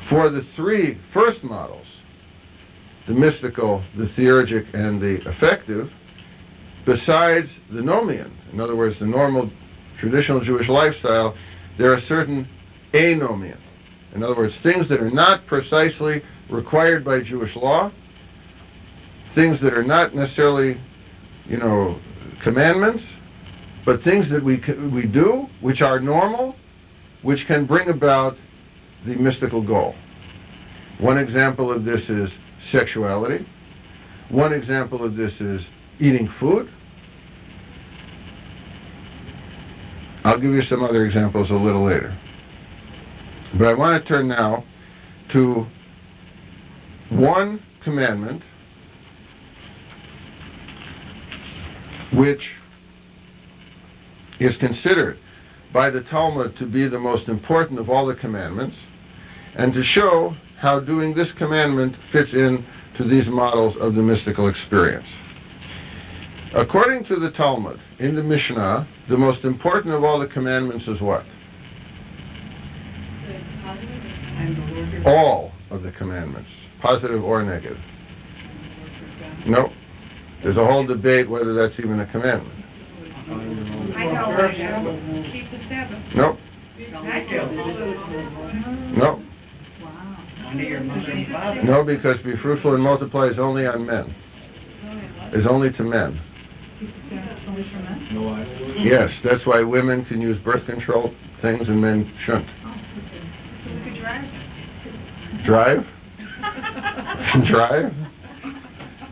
for the three first models, the mystical, the theurgic, and the affective, besides the nomian, in other words, the normal traditional Jewish lifestyle, there are certain anomian. In other words, things that are not precisely required by Jewish law, things that are not necessarily, commandments, but things that we do, which are normal, which can bring about the mystical goal. One example of this is sexuality. One example of this is eating food. I'll give you some other examples a little later. But I want to turn now to one commandment which is considered by the Talmud to be the most important of all the commandments, and to show how doing this commandment fits in to these models of the mystical experience. According to the Talmud, in the Mishnah, the most important of all the commandments is what? All of the commandments, positive or negative. No. There's a whole debate whether that's even a commandment. I know. Keep the Sabbath. No. I do. No. Wow. Honor your mother and father. No, because be fruitful and multiply is only on men. Is only to men. Keep the Sabbath only for men? No idol worship? Yes, that's why women can use birth control things and men shouldn't. Oh, okay. So we could drive. Drive? Drive?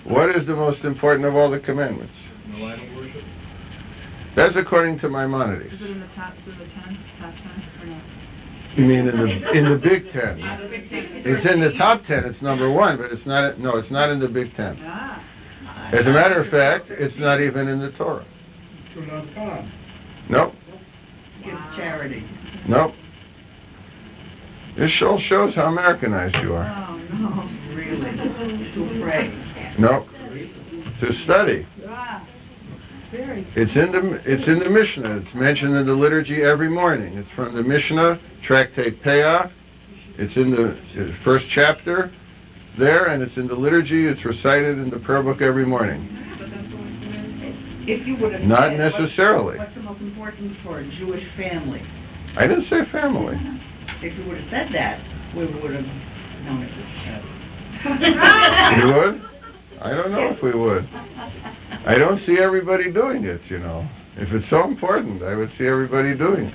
What is the most important of all the commandments? No idol worship? That's according to Maimonides. Is it in the top 10, top 10, or not? You mean in the Big Ten? Big Ten. It's in the top 10. It's number one, but it's not. No, it's not in the Big Ten. Ah. As a matter of fact, it's not even in the Torah. To love God. Nope. Give charity. Nope. This all shows how Americanized you are. Oh, no. Really. To pray. Nope. To study. Ah. Very. It's in the Mishnah. It's mentioned in the liturgy every morning. It's from the Mishnah, tractate Peah. It's in the first chapter there, and it's in the liturgy. It's recited in the prayer book every morning. If you would have Not said, necessarily. What's the most important for a Jewish family? I didn't say family. If you would have said that, we would have known it was You would? I don't know if we would. I don't see everybody doing it, If it's so important, I would see everybody doing it.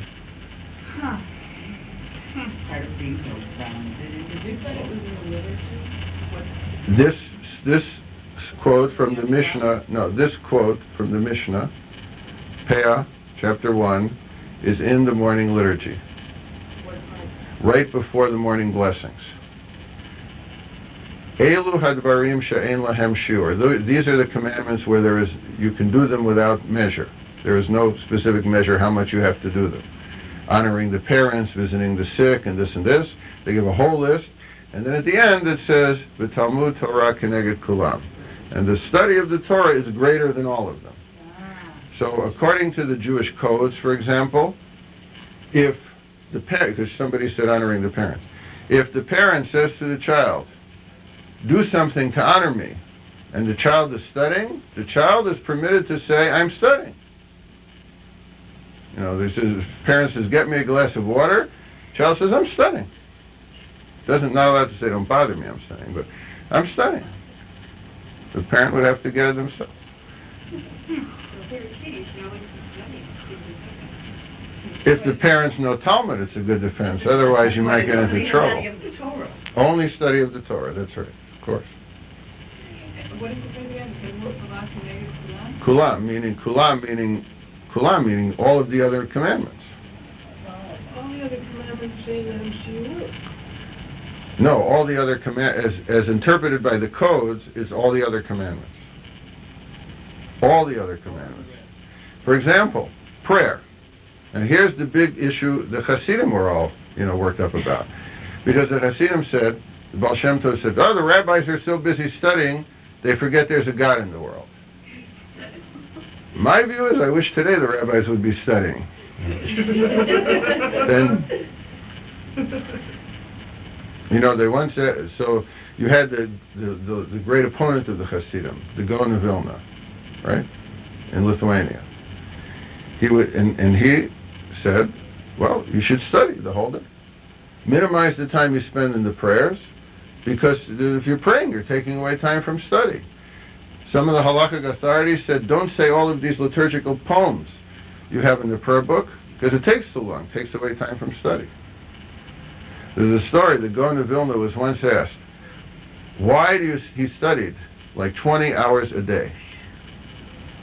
Huh. part of being so grounded. This quote from the Mishnah, this quote from the Mishnah, Peah, chapter 1, is in the morning liturgy. right before the morning blessings. Elu hadvarim she'ein lahem shiur. These are the commandments where you can do them without measure. There is no specific measure how much you have to do them. Honoring the parents, visiting the sick, and this and this. They give a whole list. And then at the end it says, V'talmud Torah keneged kulam. And the study of the Torah is greater than all of them. So according to the Jewish codes, for example, if the parent, because somebody said honoring the parents, if the parent says to the child, do something to honor me, and the child is studying, the child is permitted to say, I'm studying. You know, the parent says, get me a glass of water. Child says, I'm studying. Not allowed to say, don't bother me, I'm studying, but I'm studying. The parent would have to get it themselves. If the parents know Talmud, it's a good defense. Otherwise, you might get into trouble. Only study of the Torah, that's right, of course. What is it again? Kulam Kulam meaning all of the other commandments. All the other commandments say that I'm shiur. No, all the other as interpreted by the codes, is all the other commandments. All the other commandments. For example, prayer. And here's the big issue the Hasidim were all, worked up about. Because the Hasidim said, the Baal Shem Tov said, the rabbis are so busy studying, they forget there's a God in the world. My view is, I wish today the rabbis would be studying. Then, they once said, so you had the great opponent of the Hasidim, the Gaon of Vilna, right, in Lithuania. He said, well, you should study the whole day. Minimize the time you spend in the prayers, because if you're praying, you're taking away time from study. Some of the halakhic authorities said, don't say all of these liturgical poems you have in the prayer book, because it takes too long, takes away time from study. There's a story, the Gaon of Vilna was once asked, he studied like 20 hours a day.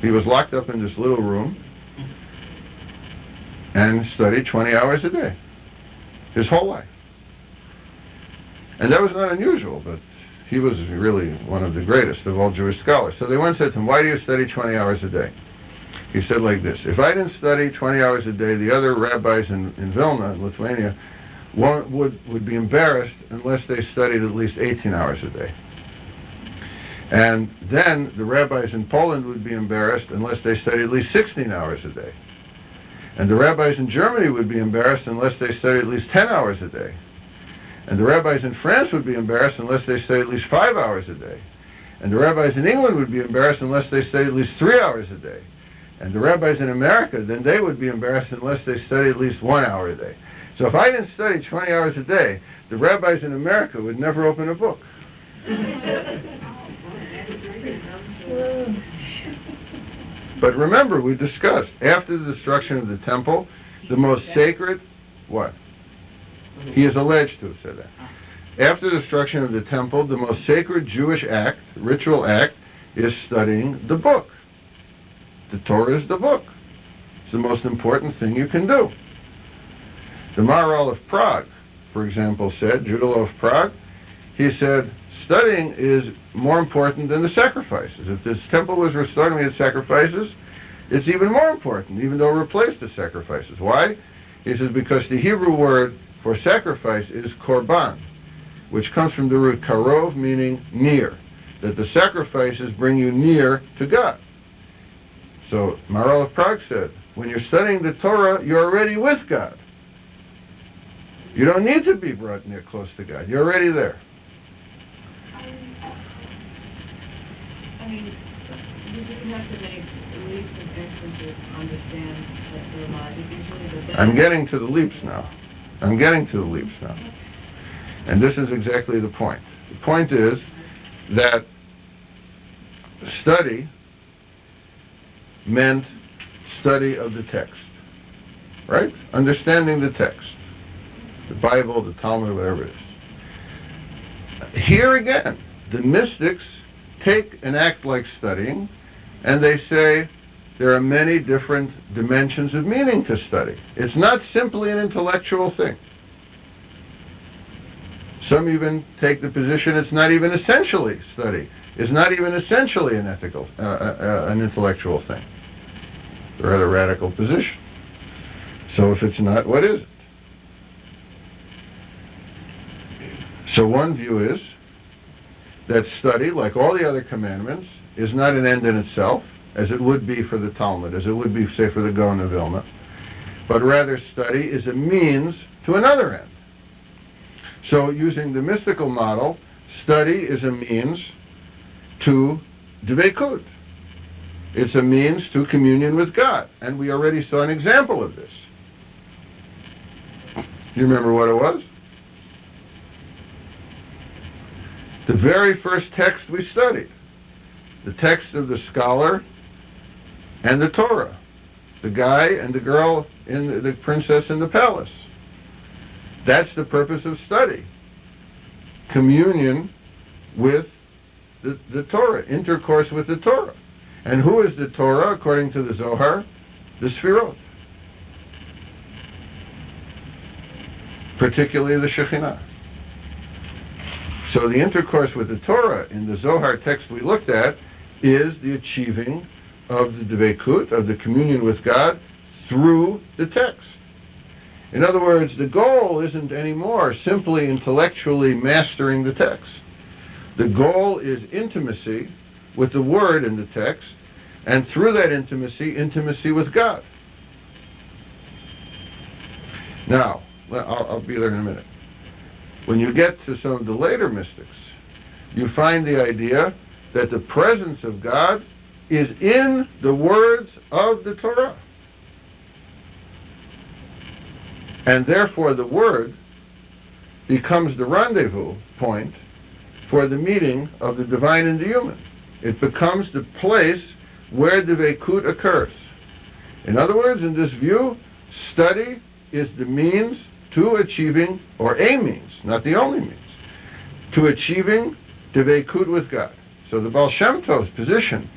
He was locked up in this little room and studied 20 hours a day, his whole life. And that was not unusual, but he was really one of the greatest of all Jewish scholars. So they once said to him, why do you study 20 hours a day? He said like this, if I didn't study 20 hours a day, the other rabbis in Vilna, in Lithuania, would be embarrassed unless they studied at least 18 hours a day. And then the rabbis in Poland would be embarrassed unless they studied at least 16 hours a day. And the rabbis in Germany would be embarrassed unless they studied at least 10 hours a day. And the rabbis in France would be embarrassed unless they studied at least 5 hours a day. And the rabbis in England would be embarrassed unless they studied at least 3 hours a day. And the rabbis in America, then they would be embarrassed unless they studied at least 1 hour a day. So if I didn't study 20 hours a day, the rabbis in America would never open a book. But remember, we discussed, after the destruction of the temple, the most sacred, what? He is alleged to have said that. After the destruction of the temple, the most sacred Jewish act, ritual act, is studying the book. The Torah is the book. It's the most important thing you can do. The Maharal of Prague, for example, said, Judah of Prague, he said, studying is more important than the sacrifices. If this temple was restored and we had sacrifices, it's even more important, even though it replaced the sacrifices. Why? He says, because the Hebrew word for sacrifice is korban, which comes from the root karov, meaning near, that the sacrifices bring you near to God. So Maharal of Prague said, when you're studying the Torah, you're already with God. You don't need to be brought near close to God. You're already there. I mean, you didn't have to make leaps and exits to understand that their logic usually, but then... I'm getting to the leaps now. And this is exactly the point. The point is that study meant study of the text, right? Understanding the text. The Bible, the Talmud, whatever it is. Here again, the mystics take an act like studying, and they say there are many different dimensions of meaning to study. It's not simply an intellectual thing. Some even take the position it's not even essentially study. It's not even essentially an ethical, an intellectual thing. A rather radical position. So if it's not, what is it? So one view is that study, like all the other commandments, is not an end in itself, as it would be for the Talmud, as it would be, say, for the Gaon of Vilna, but rather study is a means to another end. So using the mystical model, study is a means to dveikut. It's a means to communion with God. And we already saw an example of this. You remember what it was? The very first text we studied. The text of the scholar and the Torah. The guy and the girl, in the princess in the palace. That's the purpose of study. Communion with the Torah, intercourse with the Torah. And who is the Torah, according to the Zohar? The Sfirot. Particularly the Shekhinah. So the intercourse with the Torah in the Zohar text we looked at is the achieving of the dveikut, of the communion with God, through the text. In other words, the goal isn't anymore simply intellectually mastering the text. The goal is intimacy with the word in the text, and through that intimacy with God. Now, I'll be there in a minute. When you get to some of the later mystics, you find the idea that the presence of God is in the words of the Torah. And therefore the word becomes the rendezvous point for the meeting of the divine and the human. It becomes the place where the dveikut occurs. In other words, in this view, study is the means to achieving, or a means, not the only means, to achieving dveikut with God. So the Baal Shem Tov's position,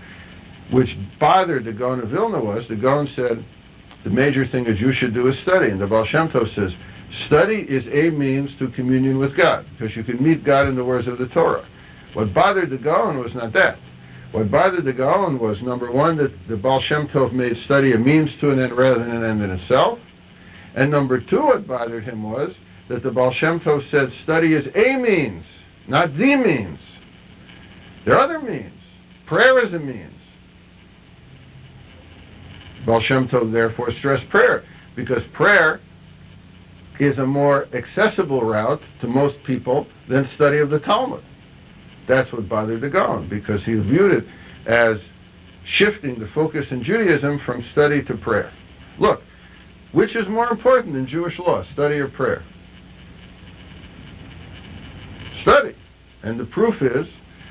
which bothered the Gaon of Vilna, was the Gaon said, the major thing that you should do is study. And the Baal Shem Tov says, study is a means to communion with God, because you can meet God in the words of the Torah. What bothered the Gaon was not that. What bothered the Gaon was, number one, that the Baal Shem Tov made study a means to an end rather than an end in itself. And number two, what bothered him was that the Baal Shem Tov said study is a means, not the means. There are other means. Prayer is a means. Baal Shem Tov therefore stressed prayer, because prayer is a more accessible route to most people than study of the Talmud. That's what bothered the Gaon, because he viewed it as shifting the focus in Judaism from study to prayer. Look, which is more important in Jewish law, study or prayer? Study. And the proof is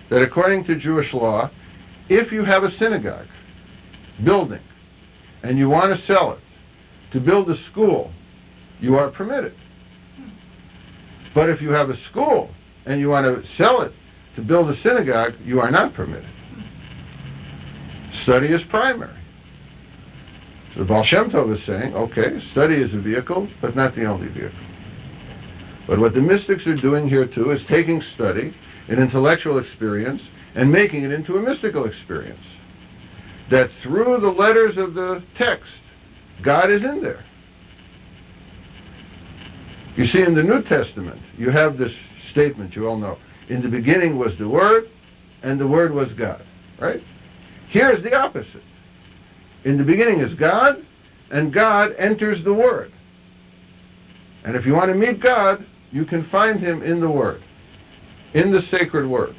that according to Jewish law, if you have a synagogue building and you want to sell it to build a school, you are permitted. But if you have a school and you want to sell it to build a synagogue, you are not permitted. Study is primary. So the Baal Shem Tov is saying, okay, study is a vehicle, but not the only vehicle. But what the mystics are doing here too is taking study, an intellectual experience, and making it into a mystical experience. That through the letters of the text, God is in there. You see, in the New Testament, you have this statement you all know. In the beginning was the Word, and the Word was God. Right? Here's the opposite. In the beginning is God, and God enters the Word. And if you want to meet God, you can find Him in the Word, in the sacred Word.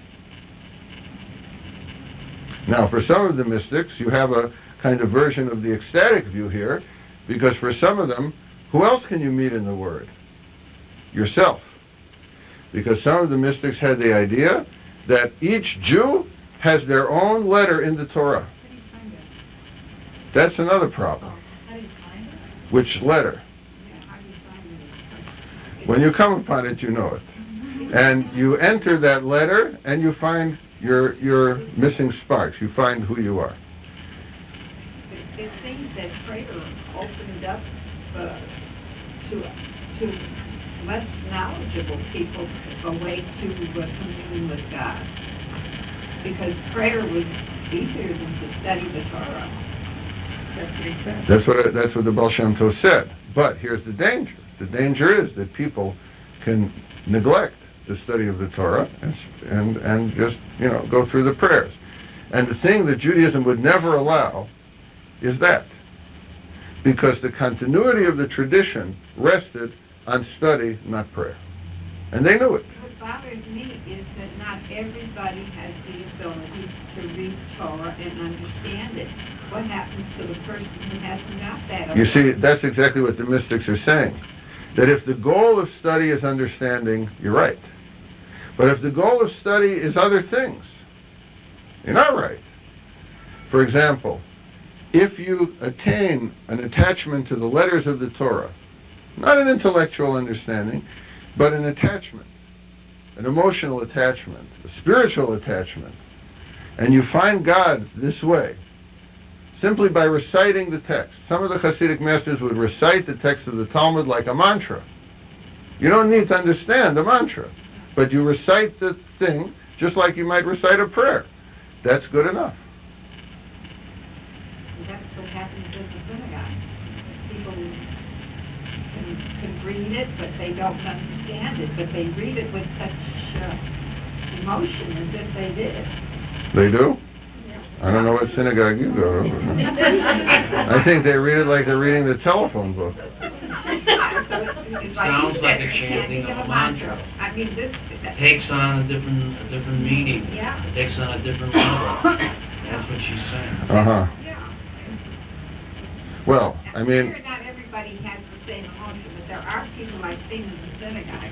Now, for some of the mystics, you have a kind of version of the ecstatic view here, because for some of them, who else can you meet in the Word? Yourself. Because some of the mystics had the idea that each Jew has their own letter in the Torah. How do you find it? That's another problem. How do you find it? Which letter? Yeah, how do you find it? When you come upon it, you know it. And you enter that letter, and you find your missing sparks. You find who you are. It seems that prayer opened up to less knowledgeable people a way to commune with God. Because prayer was easier than to study the Torah. That's what he said. That's what the Baal Shem Tov said. But here's the danger. The danger is that people can neglect the study of the Torah and just, go through the prayers. And the thing that Judaism would never allow is that. Because the continuity of the tradition rested on study, not prayer. And they knew it. What bothers me is that not everybody has the ability to read Torah and understand it. What happens to the person who hasn't got that? You see, that's exactly what the mystics are saying. That if the goal of study is understanding, you're right. But if the goal of study is other things, you're not right. For example, if you attain an attachment to the letters of the Torah, not an intellectual understanding, but an attachment, an emotional attachment, a spiritual attachment, and you find God this way, simply by reciting the text. Some of the Hasidic masters would recite the text of the Talmud like a mantra. You don't need to understand the mantra, but you recite the thing just like you might recite a prayer. That's good enough. That's what happens in the synagogue. People can read it, but they don't understand it, but they read it with such emotion as if they did. They do? I don't know what synagogue you go to. I think they read it like they're reading the telephone book. Sounds like a chanting of a mantra. I mean, this... It takes on a different meaning. Yeah. It takes on a different level. That's what she's saying. Uh-huh. Yeah. Well, I mean... Sure, not everybody has the same emotion, but there are people I've seen in the synagogue.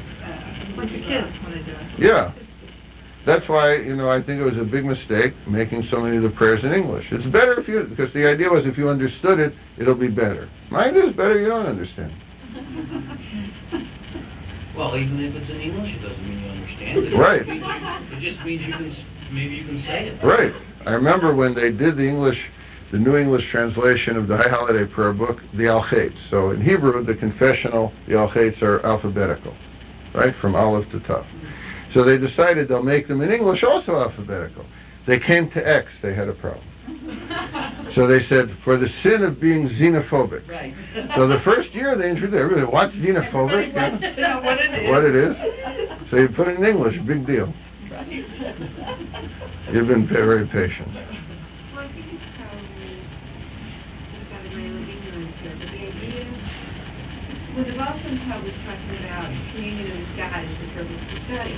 What the kids want to do. Yeah. That's why, I think it was a big mistake making so many of the prayers in English. It's better because the idea was if you understood it, it'll be better. Mine is better, you don't understand. Well, even if it's in English, it doesn't mean you understand it. Right. It just means maybe you can say it. Right. I remember when they did the New English translation of the High Holiday Prayer Book, the Al-Chaitz. So in Hebrew, the confessional, the Al-Chaitz are alphabetical, right, from Aleph to Tav. So they decided they'll make them in English also alphabetical. They came to X, they had a problem. So they said, for the sin of being xenophobic. Right. So the first year they introduced everybody, what's xenophobic? Everybody wants to know what it is. What it is. So you put it in English, big deal. Right. You've been very patient. Well, I think it's probably, we've got a real ignorance here, but the idea, when the Baal Shem Tov was talking about communion with God as the purpose of study,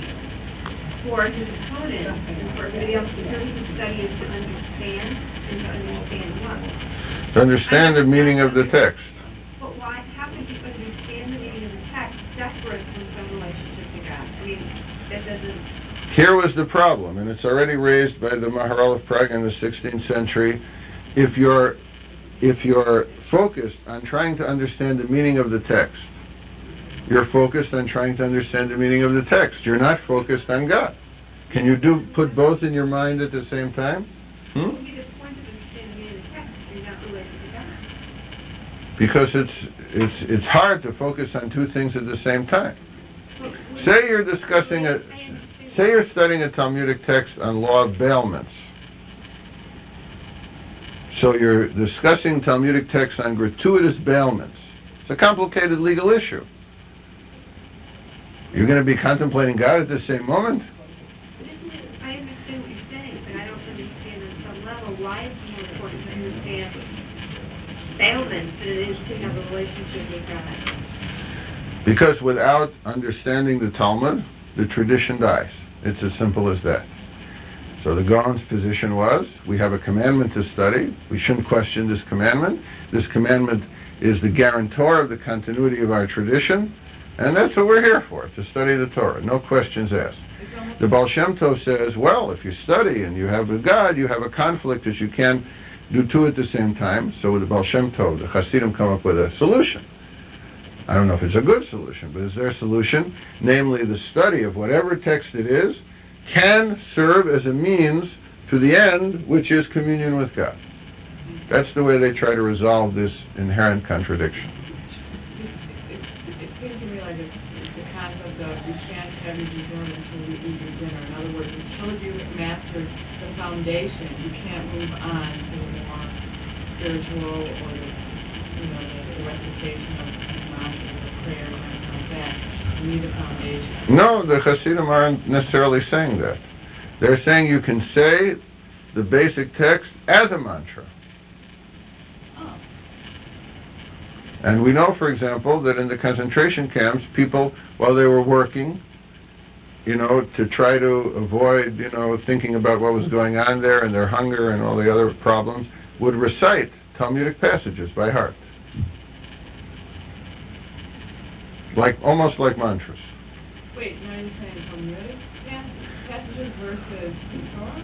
for his opponent, and for everybody else, the purpose of study is to understand, and to understand what? To understand the meaning of the text. But why, how could you understand the meaning of the text separate from some relationship to God? I mean, that doesn't... Here was the problem, and it's already raised by the Maharal of Prague in the 16th century. If you're focused on trying to understand the meaning of the text, you're focused on trying to understand the meaning of the text. You're not focused on God. Can you put both in your mind at the same time? What would be the point of understanding the meaning of the text if you're not related to God? Because it's hard to focus on two things at the same time. Say you're studying a Talmudic text on law of bailments. So you're discussing Talmudic text on gratuitous bailments. It's a complicated legal issue. You're going to be contemplating God at the same moment? I understand what you're saying, but I don't understand on some level why it's more important to understand bailments than it is to have a relationship with God. Because without understanding the Talmud, the tradition dies. It's as simple as that. So the Gaon's position was, we have a commandment to study. We shouldn't question this commandment. This commandment is the guarantor of the continuity of our tradition. And that's what we're here for, to study the Torah. No questions asked. The Baal Shem Tov says, well, if you study and you have a God, you have a conflict that you can't do two at the same time. So with the Baal Shem Tov, the Hasidim come up with a solution. I don't know if it's a good solution, but it's their solution. Namely, the study of whatever text it is can serve as a means to the end, which is communion with God. That's the way they try to resolve this inherent contradiction. It seems to me like it's of you shan't have your dessert until you eat your dinner. In other words, until you master the foundation, you can't move on to the more spiritual or the recitation of mantras or prayers or anything like that. You need a foundation. No, the Hasidim aren't necessarily saying that. They're saying you can say the basic text as a mantra. Oh. And we know, for example, that in the concentration camps, people, while they were working, to try to avoid, thinking about what was going on there and their hunger and all the other problems, would recite Talmudic passages by heart. Almost like mantras. Wait, now you're saying Talmudic passages versus Torah?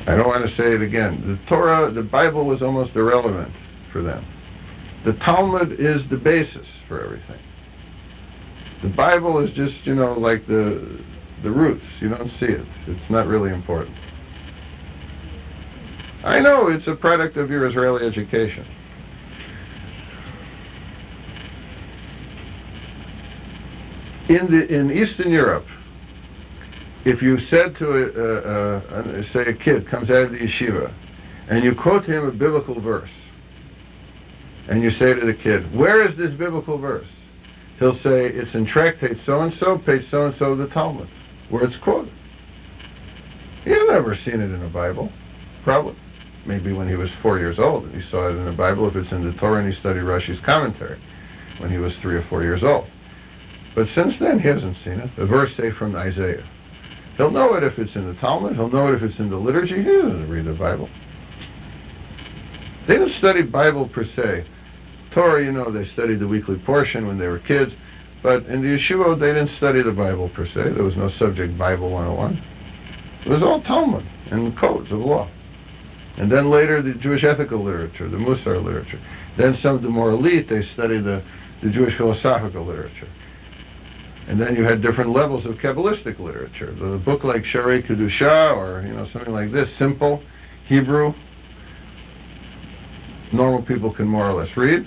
I don't want to say it again. The Torah, the Bible was almost irrelevant for them. The Talmud is the basis for everything. The Bible is just, like the roots. You don't see it. It's not really important. I know it's a product of your Israeli education. In Eastern Europe, if you said to say a kid comes out of the yeshiva, and you quote him a biblical verse, and you say to the kid, "Where is this biblical verse?" He'll say, "It's in tractate so-and-so, page so-and-so of the Talmud," where it's quoted. He's never seen it in a Bible, probably. Maybe when he was 4 years old, and he saw it in the Bible, if it's in the Torah, and he studied Rashi's commentary when he was 3 or 4 years old. But since then, he hasn't seen it. A verse, say, from Isaiah. He'll know it if it's in the Talmud. He'll know it if it's in the liturgy. He doesn't read the Bible. They didn't study Bible per se. Torah, they studied the weekly portion when they were kids. But in the yeshiva, they didn't study the Bible per se. There was no subject Bible 101. It was all Talmud and codes of law. And then later, the Jewish ethical literature, the Musar literature. Then some of the more elite, they studied the Jewish philosophical literature. And then you had different levels of Kabbalistic literature. The book like Sharei Kedusha, or something like this, simple Hebrew, normal people can more or less read.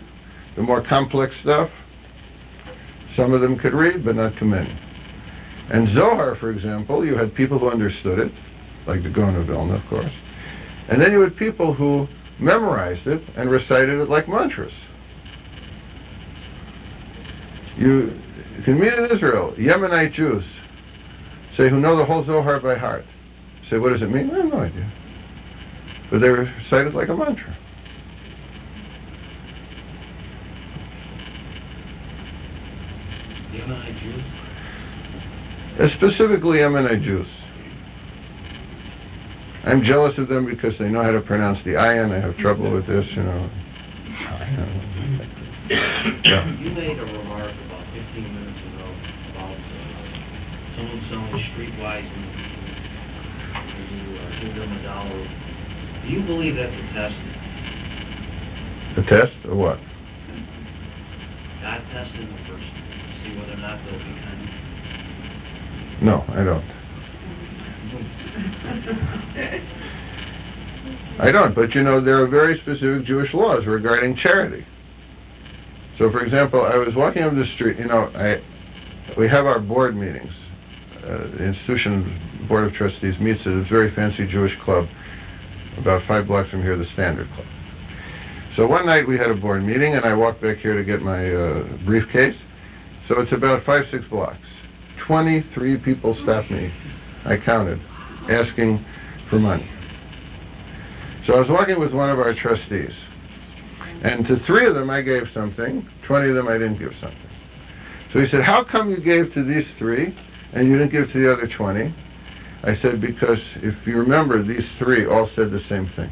The more complex stuff, some of them could read, but not too many. And Zohar, for example, you had people who understood it, like the Gaon of Vilna, of course. And then you had people who memorized it and recited it like mantras. You can meet in Israel, Yemenite Jews, say, who know the whole Zohar by heart. Say, what does it mean? I have no idea. But they recited like a mantra. Yemenite Jews? Specifically Yemenite Jews. I'm jealous of them because they know how to pronounce the ayin. I have trouble with this, Yeah. You made a remark about 15 minutes ago about someone selling streetwise and you give them $1. Do you believe that's a test? A test of what? God testing the person to see whether or not they'll be kind? No, I don't. I don't, but there are very specific Jewish laws regarding charity. So, for example, I was walking up the street, we have our board meetings. The institution board of trustees meets at a very fancy Jewish club about 5 blocks from here, the Standard Club. So one night we had a board meeting, and I walked back here to get my briefcase. So it's about 5-6 blocks. 23 people stopped me, I counted, asking for money. So I was walking with one of our trustees. And to 3 of them I gave something, 20 of them I didn't give something. So he said, how come you gave to these 3 and you didn't give to the other 20? I said, because if you remember, these 3 all said the same thing.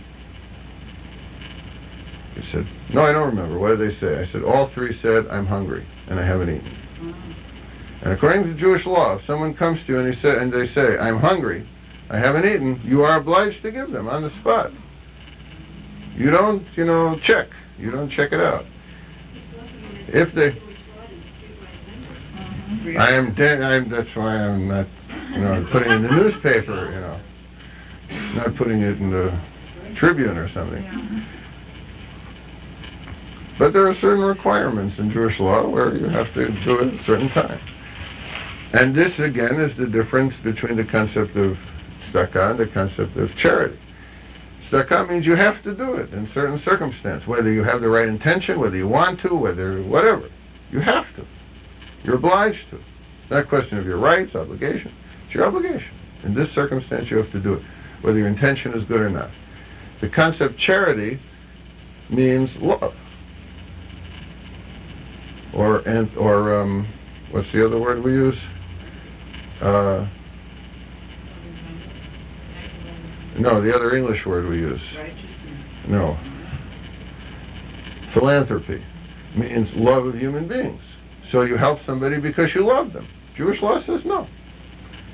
He said, no, I don't remember. What did they say? I said, all 3 said, I'm hungry and I haven't eaten. And according to Jewish law, if someone comes to you and they say, I'm hungry, I haven't eaten, you are obliged to give them on the spot. You don't, check. You don't check it out. If they, that's why I'm not, putting it in the newspaper, not putting it in the Tribune or something. But there are certain requirements in Jewish law where you have to do it at a certain time. And this, again, is the difference between the concept of tzedakah and the concept of charity. Tzedakah means you have to do it in certain circumstances, whether you have the right intention, whether you want to, whether whatever. You have to. You're obliged to. It's not a question of your rights, obligation. It's your obligation. In this circumstance, you have to do it, whether your intention is good or not. The concept charity means love. Or what's the other word we use? No, the other English word we use. No. Philanthropy means love of human beings. So you help somebody because you love them. Jewish law says no.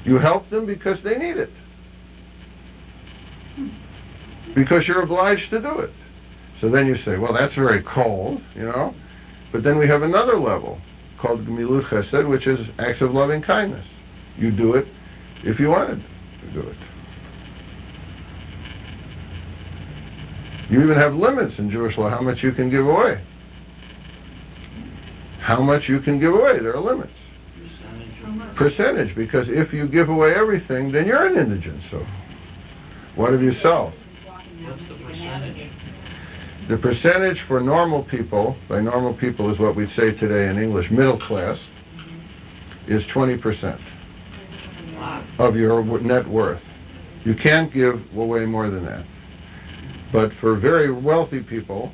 You help them because they need it. Because you're obliged to do it. So then you say, well, that's very cold, you know. But then we have another level called Gemilut Chesed, which is acts of loving kindness. You do it if you wanted to do it. You even have limits in Jewish law, how much you can give away. How much you can give away, there are limits. Percentage, because if you give away everything, then you're an indigent, so what have you sold? What's the percentage? The percentage for normal people, by normal people is what we'd say today in English, middle class, is 20% of your net worth. You can't give away more than that. But for very wealthy people,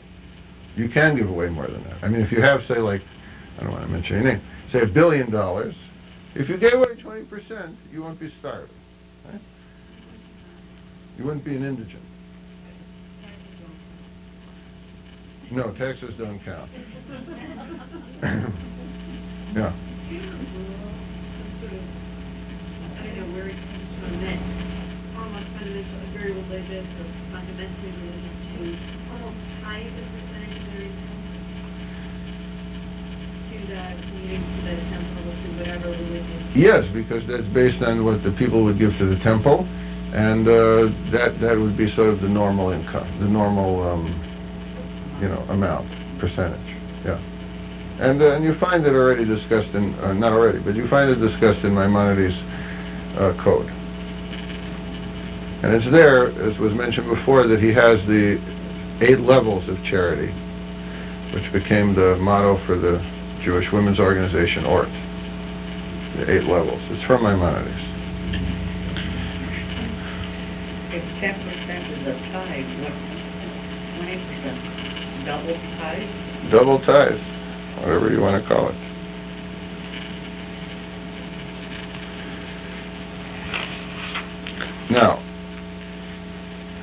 you can give away more than that. I mean, if you have, say, like, I don't want to mention any name, say $1 billion, if you gave away 20%, you won't be starving. Right? You wouldn't be an indigent. No, taxes don't count. Yeah. I don't know where it comes from, that almost fundamental, very religious or fundamentally religious to almost tie the percentage of their income to the community, to the temple, to whatever religion. Yes, because that's based on what the people would give to the temple, and that would be sort of the normal income, the normal amount, percentage. Yeah. And you find it already discussed in, not already, but you find it discussed in Maimonides' code. And it's there, as was mentioned before, that he has the 8 levels of charity, which became the motto for the Jewish women's organization, ORT. The 8 levels. It's from Maimonides. If 10% is a tithe, what, 20%? Double tithe? Double tithe, whatever you want to call it. Now,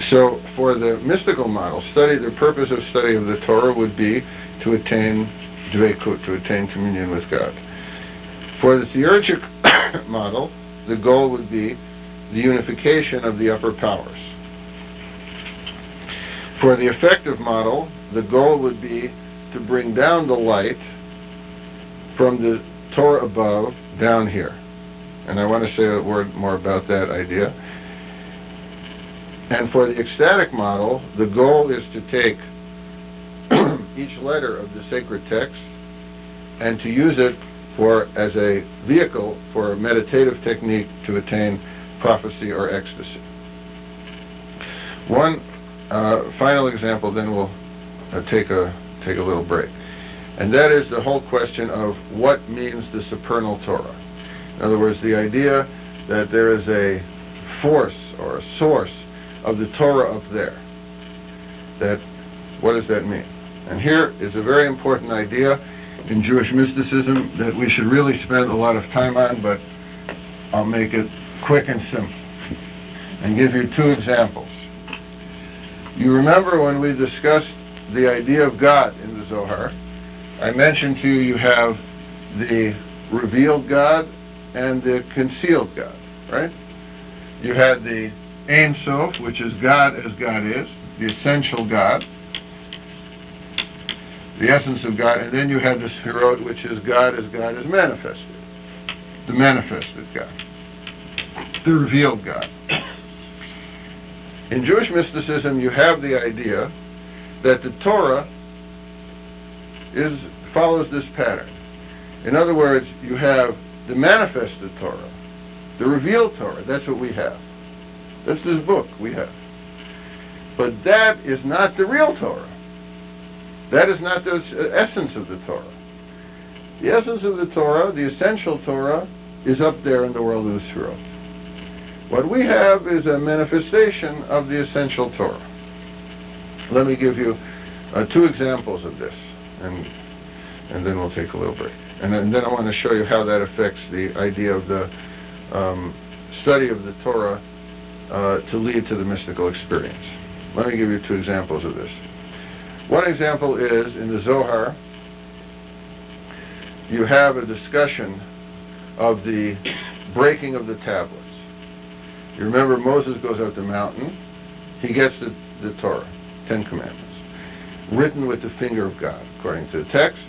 so for the mystical model, the purpose of study of the Torah would be to attain dveikut, to attain communion with God. For the theurgic model, the goal would be the unification of the upper powers. For the effective model, the goal would be to bring down the light from the Torah above down here. And I want to say a word more about that idea. And for the ecstatic model, the goal is to take each letter of the sacred text and to use it as a vehicle for a meditative technique to attain prophecy or ecstasy. One final example, then we'll take a little break. And that is the whole question of what means the supernal Torah. In other words, the idea that there is a force or a source of the Torah up there. What does that mean? And here is a very important idea in Jewish mysticism that we should really spend a lot of time on, but I'll make it quick and simple and give you 2 examples. You remember when we discussed the idea of God in the Zohar, I mentioned to you you have the revealed God and the concealed God, right? You had the Ein Sof, which is God as God is, the essential God, the essence of God, and then you have the Sphirot, which is God as God is manifested, the manifested God, the revealed God. In Jewish mysticism, you have the idea that the Torah follows this pattern. In other words, you have the manifested Torah, the revealed Torah. That's what we have. That's this book we have. But that is not the real Torah. That is not the essence of the Torah. The essence of the Torah, the essential Torah, is up there in the world of the Sefirot. What we have is a manifestation of the essential Torah. Let me give you 2 examples of this, and then we'll take a little break. And then I want to show you how that affects the idea of the study of the Torah to lead to the mystical experience. Let me give you 2 examples of this. One example is in the Zohar. You have a discussion of the breaking of the tablets. You remember Moses goes up the mountain. He gets the Torah, 10 Commandments, written with the finger of God, according to the text.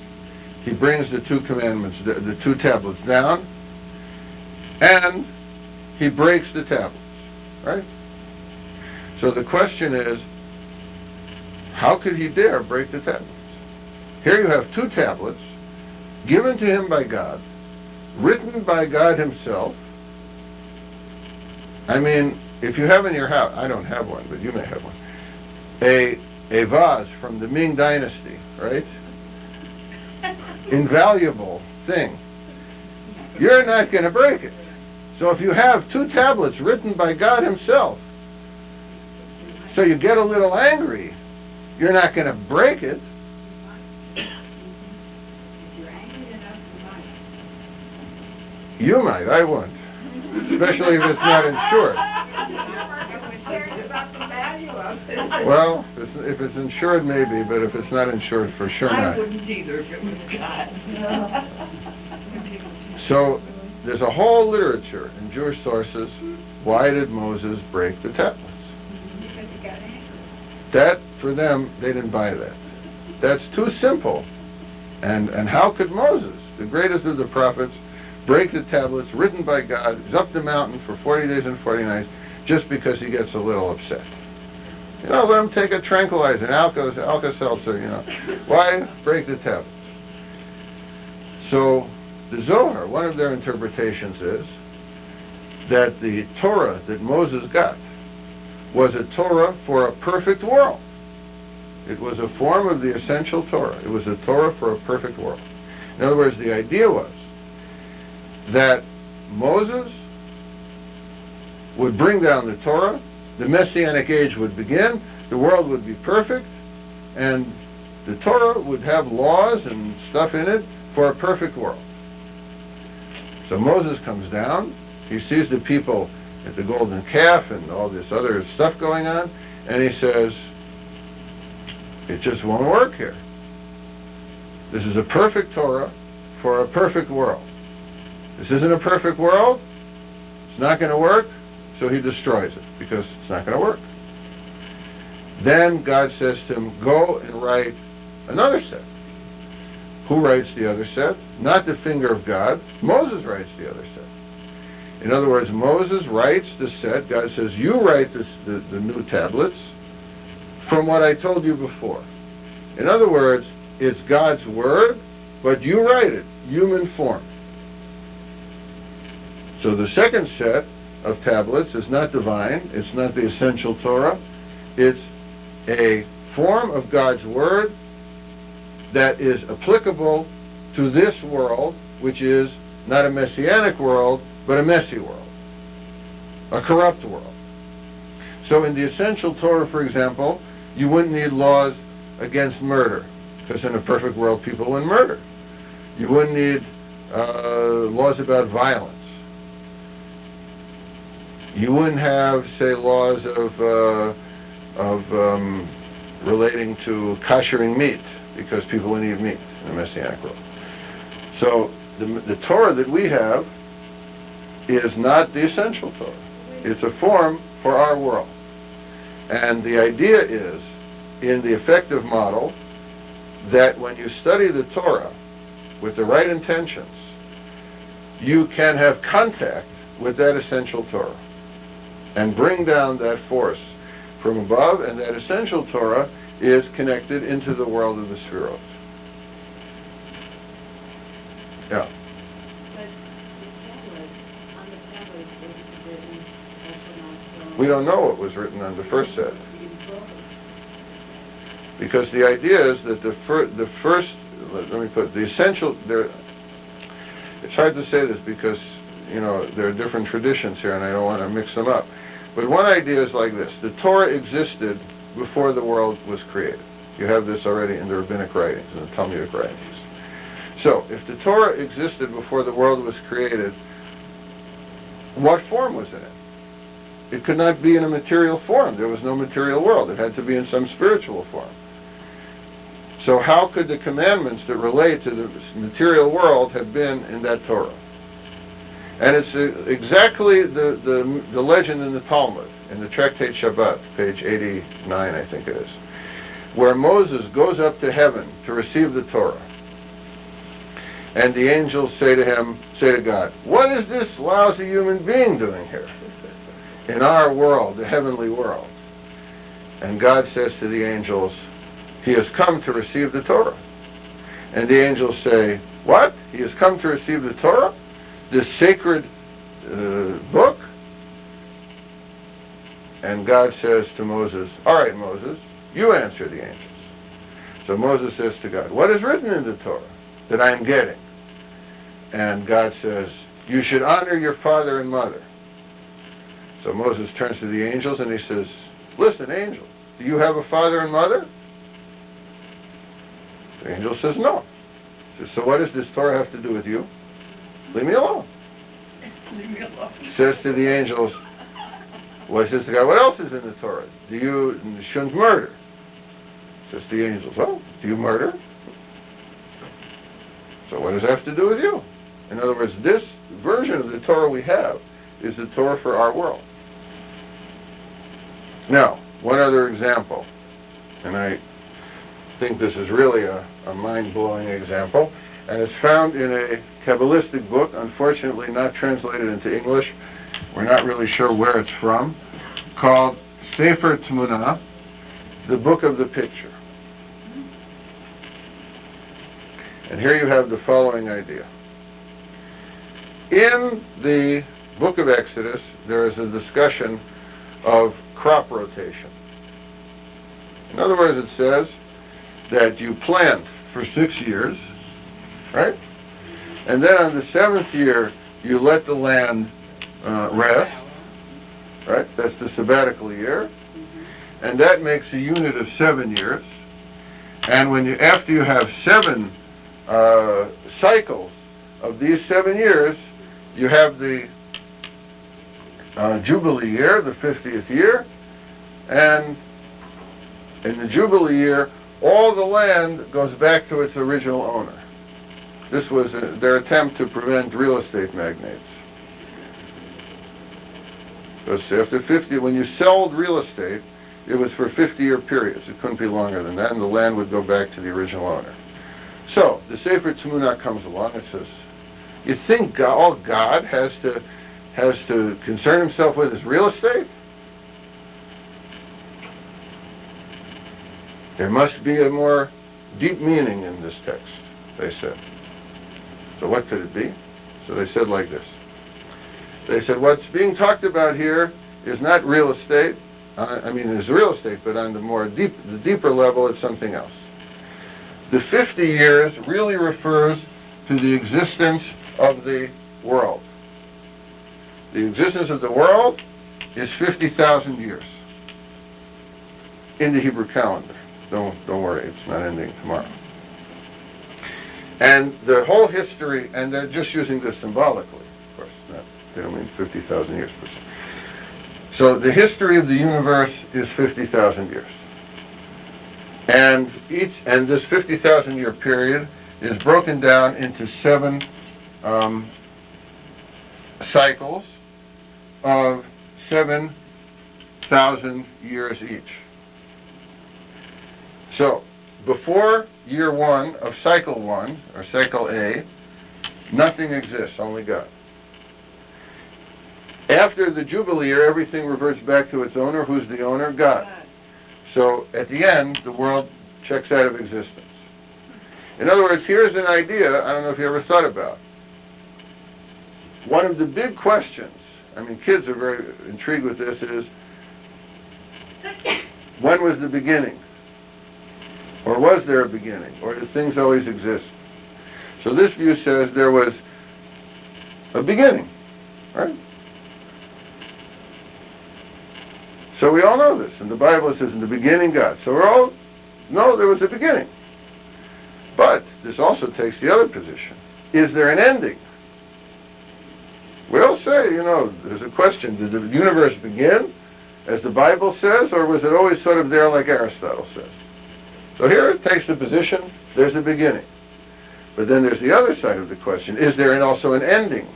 He brings the 2 commandments, the 2 tablets down, and he breaks the tablets, right? So the question is, how could he dare break the tablets? Here you have 2 tablets given to him by God, written by God himself. I mean, if you have in your house, I don't have one, but you may have one, a vase from the Ming Dynasty, right? Invaluable thing. You're not going to break it. So if you have 2 tablets written by God himself, so you get a little angry, you're not going to break it. If you're angry enough, You might, I won't. Especially if it's not insured. Who cares about the value of it? Well, if it's insured, maybe, but if it's not insured, for sure I not. wouldn't either if it was God. So there's a whole literature in Jewish sources. Why did Moses break the tablets? Because he got angry. That, for them, they didn't buy that. That's too simple. And how could Moses, the greatest of the prophets, break the tablets written by God? He's up the mountain for 40 days and 40 nights just because he gets a little upset. You know, let him take a tranquilizer, an Alka-Seltzer, you know. Why break the tablets? So the Zohar, one of their interpretations is that the Torah that Moses got was a Torah for a perfect world. It was a form of the essential Torah. It was a Torah for a perfect world. In other words, the idea was that Moses would bring down the Torah, the Messianic age would begin, the world would be perfect, and the Torah would have laws and stuff in it for a perfect world. So Moses comes down, he sees the people at the golden calf and all this other stuff going on, and he says, it just won't work here. This is a perfect Torah for a perfect world. This isn't a perfect world, it's not going to work, so he destroys it, because it's not going to work. Then God says to him, go and write another set. Who writes the other set? Not the finger of God. Moses writes the other set. In other words, Moses writes the set. God says, you write the new tablets from what I told you before. In other words, it's God's word, but you write it, human form. So the second set of tablets is not divine, it's not the essential Torah, it's a form of God's word that is applicable to this world, which is not a messianic world, but a messy world, a corrupt world. So in the essential Torah, for example, you wouldn't need laws against murder, because in a perfect world people wouldn't murder. You wouldn't need laws about violence. You wouldn't have, say, laws of relating to koshering meat, because people wouldn't eat meat in the Messianic world. So the Torah that we have is not the essential Torah. It's a form for our world. And the idea is, in the effective model, that when you study the Torah with the right intentions, you can have contact with that essential Torah and bring down that force from above, and that essential Torah is connected into the world of the Sefirot. Yeah. But the tablet, on the tablet, it was written also. We don't know what was written on the first set. Because the idea is that the first, let me put, the essential, it's hard to say this because, there are different traditions here and I don't want to mix them up. But one idea is like this. The Torah existed before the world was created. You have this already in the rabbinic writings, in the Talmudic writings. So, if the Torah existed before the world was created, what form was in it? It could not be in a material form. There was no material world. It had to be in some spiritual form. So how could the commandments that relate to the material world have been in that Torah? And it's exactly the legend in the Talmud, in the Tractate Shabbat, page 89, I think it is, where Moses goes up to heaven to receive the Torah. And the angels say to God, what is this lousy human being doing here in our world, the heavenly world? And God says to the angels, he has come to receive the Torah. And the angels say, what? He has come to receive the Torah? This sacred book? And God says to Moses, all right, Moses, you answer the angels. So Moses says to God, what is written in the Torah that I am getting? And God says, you should honor your father and mother. So Moses turns to the angels and he says, listen, angels, do you have a father and mother? The angel says, no. He says, so what does this Torah have to do with you? Leave me alone. Says to the angels, says to God, what else is in the Torah? You shouldn't murder. Says to the angels, oh, do you murder? So what does that have to do with you? In other words, this version of the Torah we have is the Torah for our world. Now, one other example, and I think this is really a mind-blowing example, and it's found in a Kabbalistic book, unfortunately not translated into English. We're not really sure where it's from, called Sefer Tmunah, the Book of the Picture. And here you have the following idea. In the book of Exodus, there is a discussion of crop rotation. In other words, it says that you plant for 6 years, right? And then on the 7th year, you let the land rest, right? That's the sabbatical year. And that makes a unit of 7 years. And after you have 7 cycles of these 7 years, you have the Jubilee year, the 50th year, and in the Jubilee year, all the land goes back to its original owner. This was their attempt to prevent real estate magnates. Because after 50, when you sold real estate, it was for 50-year periods. It couldn't be longer than that, and the land would go back to the original owner. So, the Sefer Tmunah comes along and says, you think all God has to concern himself with is real estate? There must be a more deep meaning in this text, they said. So what could it be? So they said like this. They said, what's being talked about here is not real estate. It's real estate, but on the deeper level, it's something else. The 50 years really refers to the existence of the world. The existence of the world is 50,000 years in the Hebrew calendar. Don't worry, it's not ending tomorrow. And the whole history, and they're just using this symbolically, of course. They don't mean 50,000 years per se. So the history of the universe is 50,000 years. And this 50,000 year period is broken down into 7 cycles of 7,000 years each. So, before year 1 of cycle 1, or cycle A, nothing exists, only God. After the Jubilee year, everything reverts back to its owner. Who's the owner? God. So, at the end, the world checks out of existence. In other words, here's an idea I don't know if you ever thought about. One of the big questions, I mean, kids are very intrigued with this, is when was the beginning? Or was there a beginning? Or did things always exist? So this view says there was a beginning, right? So we all know this. And the Bible says, in the beginning, God. So we're all know there was a beginning. But this also takes the other position. Is there an ending? We all say, there's a question. Did the universe begin, as the Bible says, or was it always sort of there like Aristotle says? So here it takes the position, there's a beginning. But then there's the other side of the question. Is there also an ending?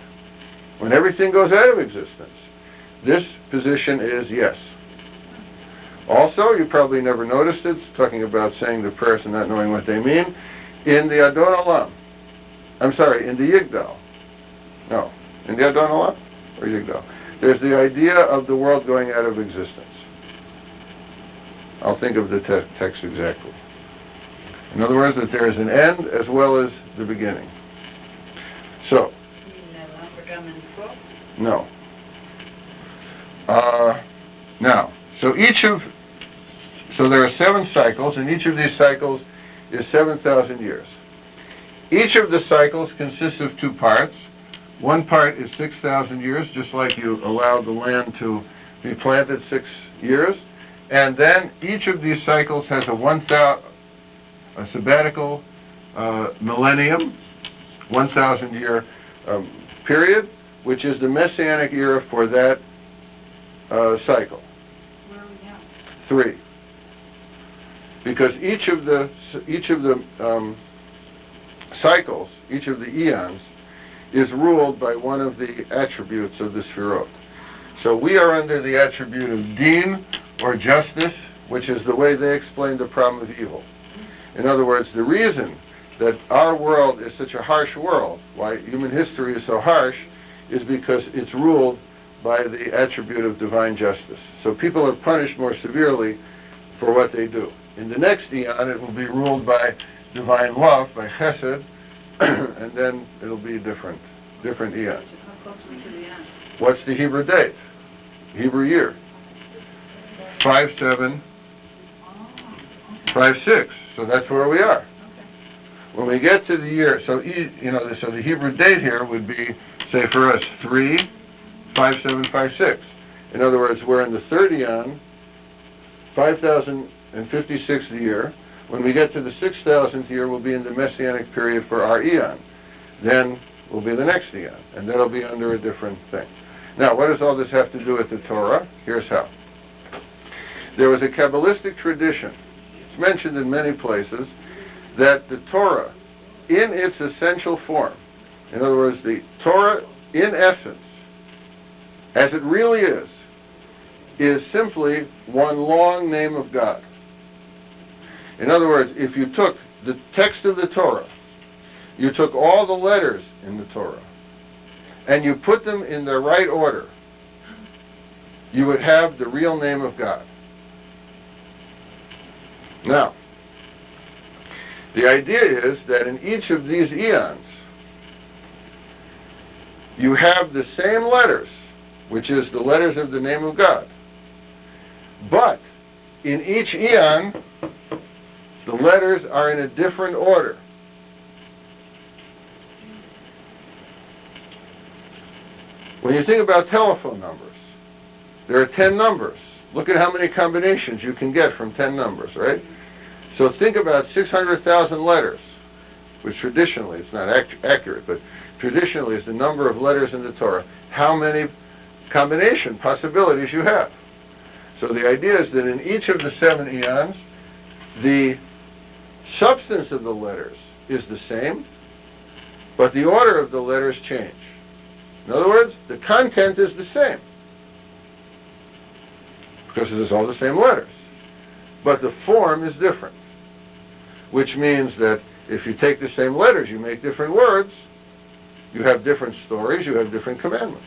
When everything goes out of existence? This position is yes. Also, you probably never noticed it, it's talking about saying the prayers and not knowing what they mean, in the Adon Olam. I'm sorry, in the Yigdal. No, in the Adon Olam or Yigdal. There's the idea of the world going out of existence. I'll think of the text exactly. In other words, that there is an end as well as the beginning. So, no. Now, so there are 7 cycles, and each of these cycles is 7,000 years. Each of the cycles consists of 2 parts. One part is 6,000 years, just like you allowed the land to be planted 6 years. And then each of these cycles has a sabbatical millennium, 1,000-year period, which is the Messianic era for that cycle. Where are we now? 3. Because each of the cycles, each of the eons, is ruled by one of the attributes of the Sfirot. So we are under the attribute of Din, or justice, which is the way they explain the problem of evil. In other words, the reason that our world is such a harsh world, why human history is so harsh, is because it's ruled by the attribute of divine justice. So people are punished more severely for what they do. In the next eon, it will be ruled by divine love, by chesed, and then it'll be different eons. What's the Hebrew date? Hebrew year? 5756. So that's where we are. When we get to the year, so the Hebrew date here would be, say for us, 35756. In other words, we're in the 3rd eon, 5056th year. When we get to the 6,000th year, we'll be in the Messianic period for our eon. Then will be the next eon, and that'll be under a different thing. Now, what does all this have to do with the Torah? Here's how. There was a Kabbalistic tradition, it's mentioned in many places, that the Torah, in its essential form, in other words, the Torah in essence, as it really is simply one long name of God. In other words, if you took the text of the Torah, you took all the letters in the Torah, and you put them in their right order, you would have the real name of God. Now, the idea is that in each of these eons, you have the same letters, which is the letters of the name of God. But in each eon, the letters are in a different order. When you think about telephone numbers, there are 10 numbers. Look at how many combinations you can get from 10 numbers, right? So think about 600,000 letters, which traditionally, it's not accurate, but traditionally is the number of letters in the Torah. How many combination possibilities you have. So the idea is that in each of the 7 eons, the substance of the letters is the same, but the order of the letters change. In other words, the content is the same, because it is all the same letters. But the form is different, which means that if you take the same letters, you make different words, you have different stories, you have different commandments.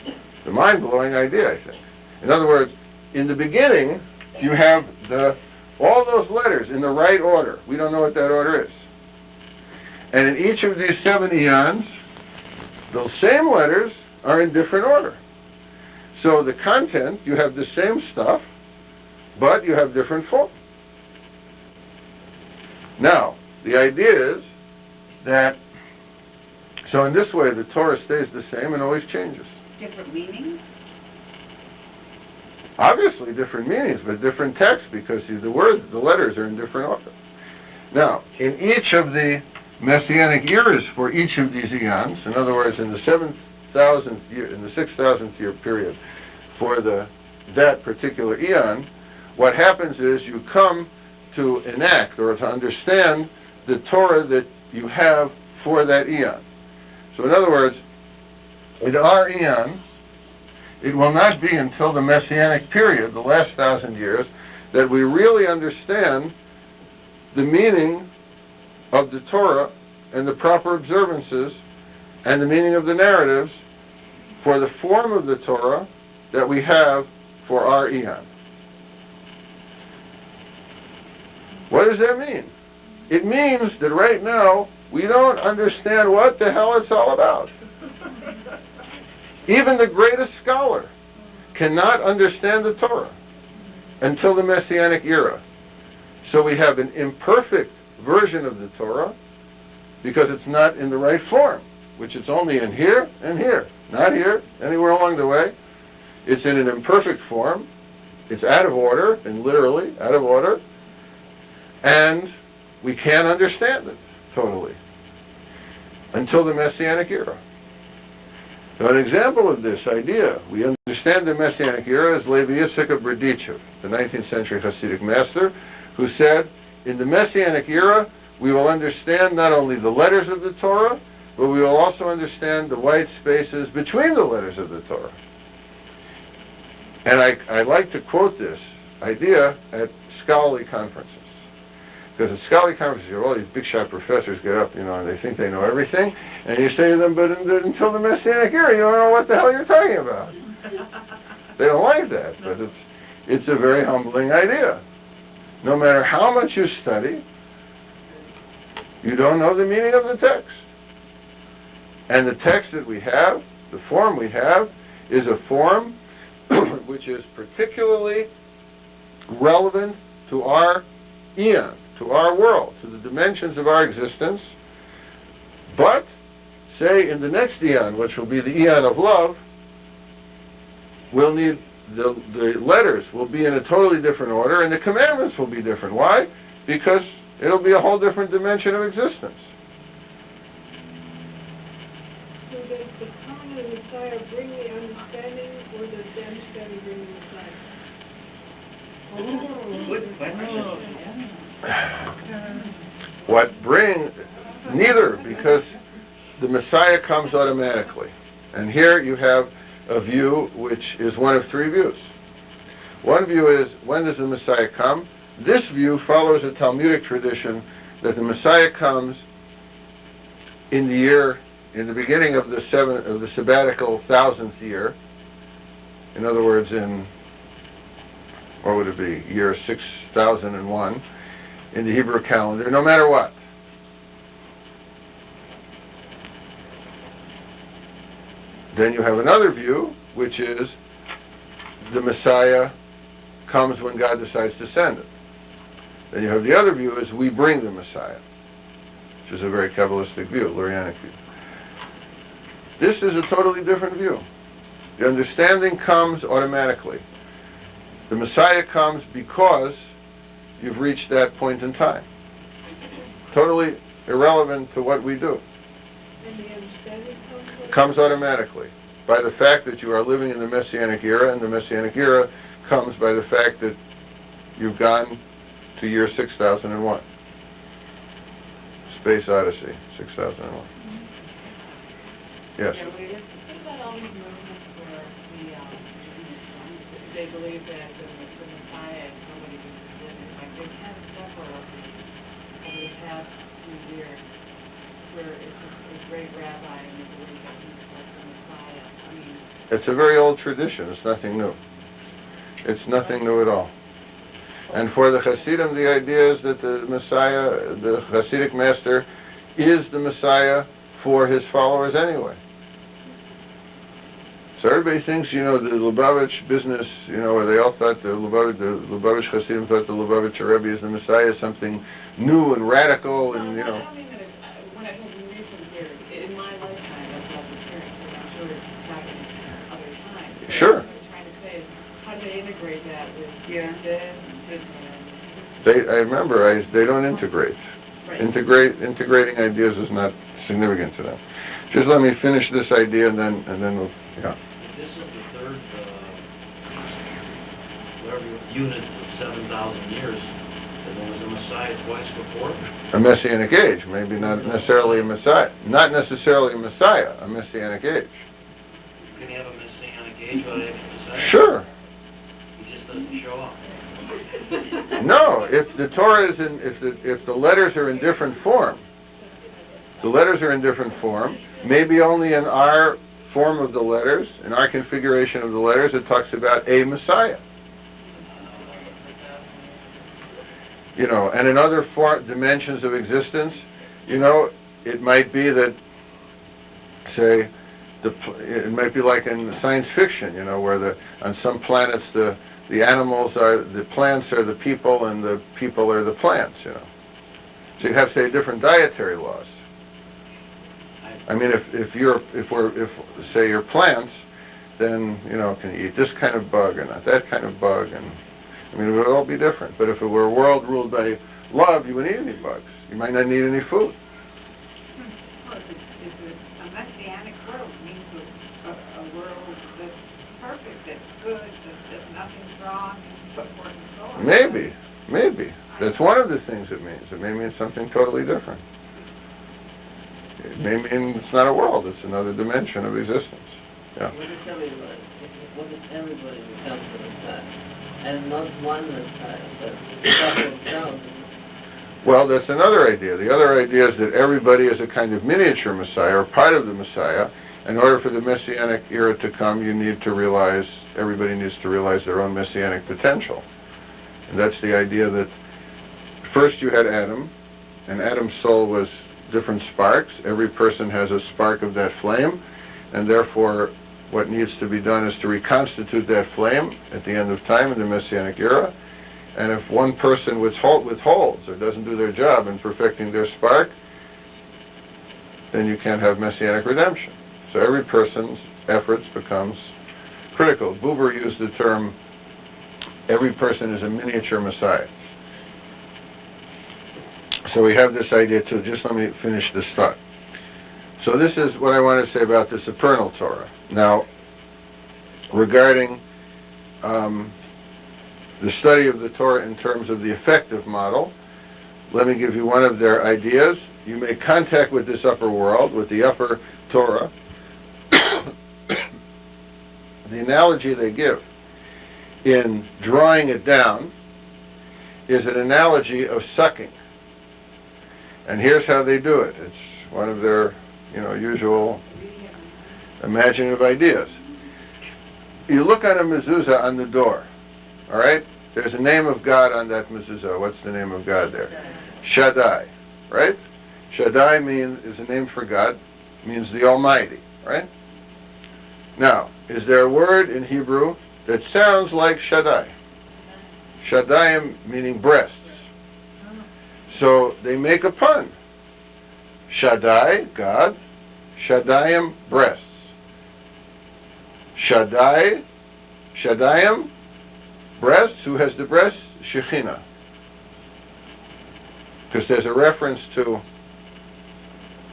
It's a mind-blowing idea, I think. In other words, in the beginning, you have the all those letters in the right order. We don't know what that order is. And in each of these 7 eons, those same letters are in different order. So the content, you have the same stuff, but you have different form. Now, the idea is that, so in this way, the Torah stays the same and always changes. Different meanings? Obviously different meanings, but different texts, because the words, the letters are in different order. Now, in each of the Messianic eras for each of these eons, in other words, in the 7,000th year, in the 6,000th year period, for that particular eon, what happens is you come to enact or to understand the Torah that you have for that eon. So in other words, in our eon, it will not be until the Messianic period, the last 1,000 years, that we really understand the meaning of the Torah and the proper observances and the meaning of the narratives for the form of the Torah that we have for our eon. What does that mean? It means that right now we don't understand what the hell it's all about. Even the greatest scholar cannot understand the Torah until the Messianic era. So we have an imperfect version of the Torah because it's not in the right form, which it's only in here and here, not here, anywhere along the way. It's in an imperfect form. It's out of order, and literally out of order. And we can't understand it totally until the Messianic era. So an example of this idea, we understand the Messianic era, is Levi Yitzchak of Berdichev, the 19th century Hasidic master, who said, in the Messianic era, we will understand not only the letters of the Torah, but we will also understand the white spaces between the letters of the Torah. And I like to quote this idea at scholarly conferences. Because at scholarly conferences, all these big shot professors get up, and they think they know everything, and you say to them, but until the Messianic era, you don't know what the hell you're talking about. They don't like that, but it's a very humbling idea. No matter how much you study, you don't know the meaning of the text. And the text that we have, the form we have, is a form which is particularly relevant to our eon, to our world, to the dimensions of our existence. But, say in the next eon, which will be the eon of love, we'll need the letters will be in a totally different order, and the commandments will be different. Why? Because it'll be a whole different dimension of existence. So does the coming of the Messiah bring the understanding, or does the understanding bring the Messiah? Good question. Neither, because the Messiah comes automatically. And here you have a view which is one of 3 views. One view is, when does the Messiah come? This view follows a Talmudic tradition that the Messiah comes in the beginning of the sabbatical 1,000th year. In other words, in, what would it be, year 6001 in the Hebrew calendar, no matter what. Then you have another view, which is the Messiah comes when God decides to send it. Then you have the other view, is we bring the Messiah, which is a very Kabbalistic view, Lurianic view. This is a totally different view. The understanding comes automatically. The Messiah comes because you've reached that point in time. Totally irrelevant to what we do. And the understanding Comes automatically by the fact that you are living in the Messianic era, and the Messianic era comes by the fact that you've gone to year 6001. Space Odyssey, 6001. Yes? What about all these movements where they believe that the Messiah is somebody who's living, like they can't separate over the past few years, where it's a great rabbi and they believe that he's like the Messiah. I mean, It's a very old tradition. It's nothing new. It's nothing new at all. And for the Hasidim, the idea is that the Messiah, the Hasidic master, is the Messiah for his followers anyway. So everybody thinks, the Lubavitch business, where they all thought the Lubavitch Hasidim thought the Lubavitch Rebbe is the Messiah, is something new and radical, and, I don't mean that when I told you recent here, in my lifetime, that's what I've experienced, and I'm sure it's happened other times. But Sure. What I'm trying to say is, how do they integrate that with this and I remember, they don't integrate. Right. Integrating ideas is not significant to them. Just let me finish this idea, and then we'll, yeah. This is the third, whatever, unit of 7,000 years, and there was a Messiah twice before. A Messianic age, maybe not necessarily a Messiah. Not necessarily a Messiah, a Messianic age. Can you have a Messianic age without having a Messiah? Sure. He just doesn't show up. No, if the Torah is if the letters are in different form, maybe only in our form of the letters, in our configuration of the letters, it talks about a Messiah. And in other dimensions of existence, it might be that, say, it might be like in science fiction, where on some planets the animals are the plants are the people, and the people are the plants. So you have, say, different dietary laws. I mean, if say you're plants, then can you eat this kind of bug and not that kind of bug, and I mean, it would all be different. But if it were a world ruled by love, you wouldn't eat any bugs. You might not need any food. Well, a messianic world means a world that's perfect, that's good, that nothing's wrong, and so forth and so on. Maybe. That's one of the things it means. It may mean something totally different. It may mean it's not a world, it's another dimension of existence. Yeah. What is everybody? What is everybody becomes a Messiah? And not one Messiah, but several thousands. Well, that's another idea. The other idea is that everybody is a kind of miniature Messiah, or part of the Messiah. In order for the Messianic era to come, everybody needs to realize their own Messianic potential. And that's the idea that first you had Adam, and Adam's soul was different sparks. Every person has a spark of that flame, and therefore what needs to be done is to reconstitute that flame at the end of time in the Messianic era. And if one person withholds or doesn't do their job in perfecting their spark, then you can't have Messianic redemption. So every person's efforts becomes critical. Buber used the term, every person is a miniature Messiah. So we have this idea too. Just let me finish this thought. So this is what I want to say about the supernal Torah. Now, regarding the study of the Torah in terms of the effective model, let me give you one of their ideas. You make contact with this upper world, with the upper Torah. The analogy they give in drawing it down is an analogy of sucking. And here's how they do it. It's one of their, usual imaginative ideas. You look on a mezuzah on the door, all right? There's a name of God on that mezuzah. What's the name of God there? Shaddai, right? Shaddai is a name for God, means the Almighty, right? Now, is there a word in Hebrew that sounds like Shaddai? Shaddai meaning breasts. So they make a pun. Shaddai, God. Shaddaiim, breasts. Shaddaiim, breasts. Who has the breasts? Shekhinah. Because there's a reference to,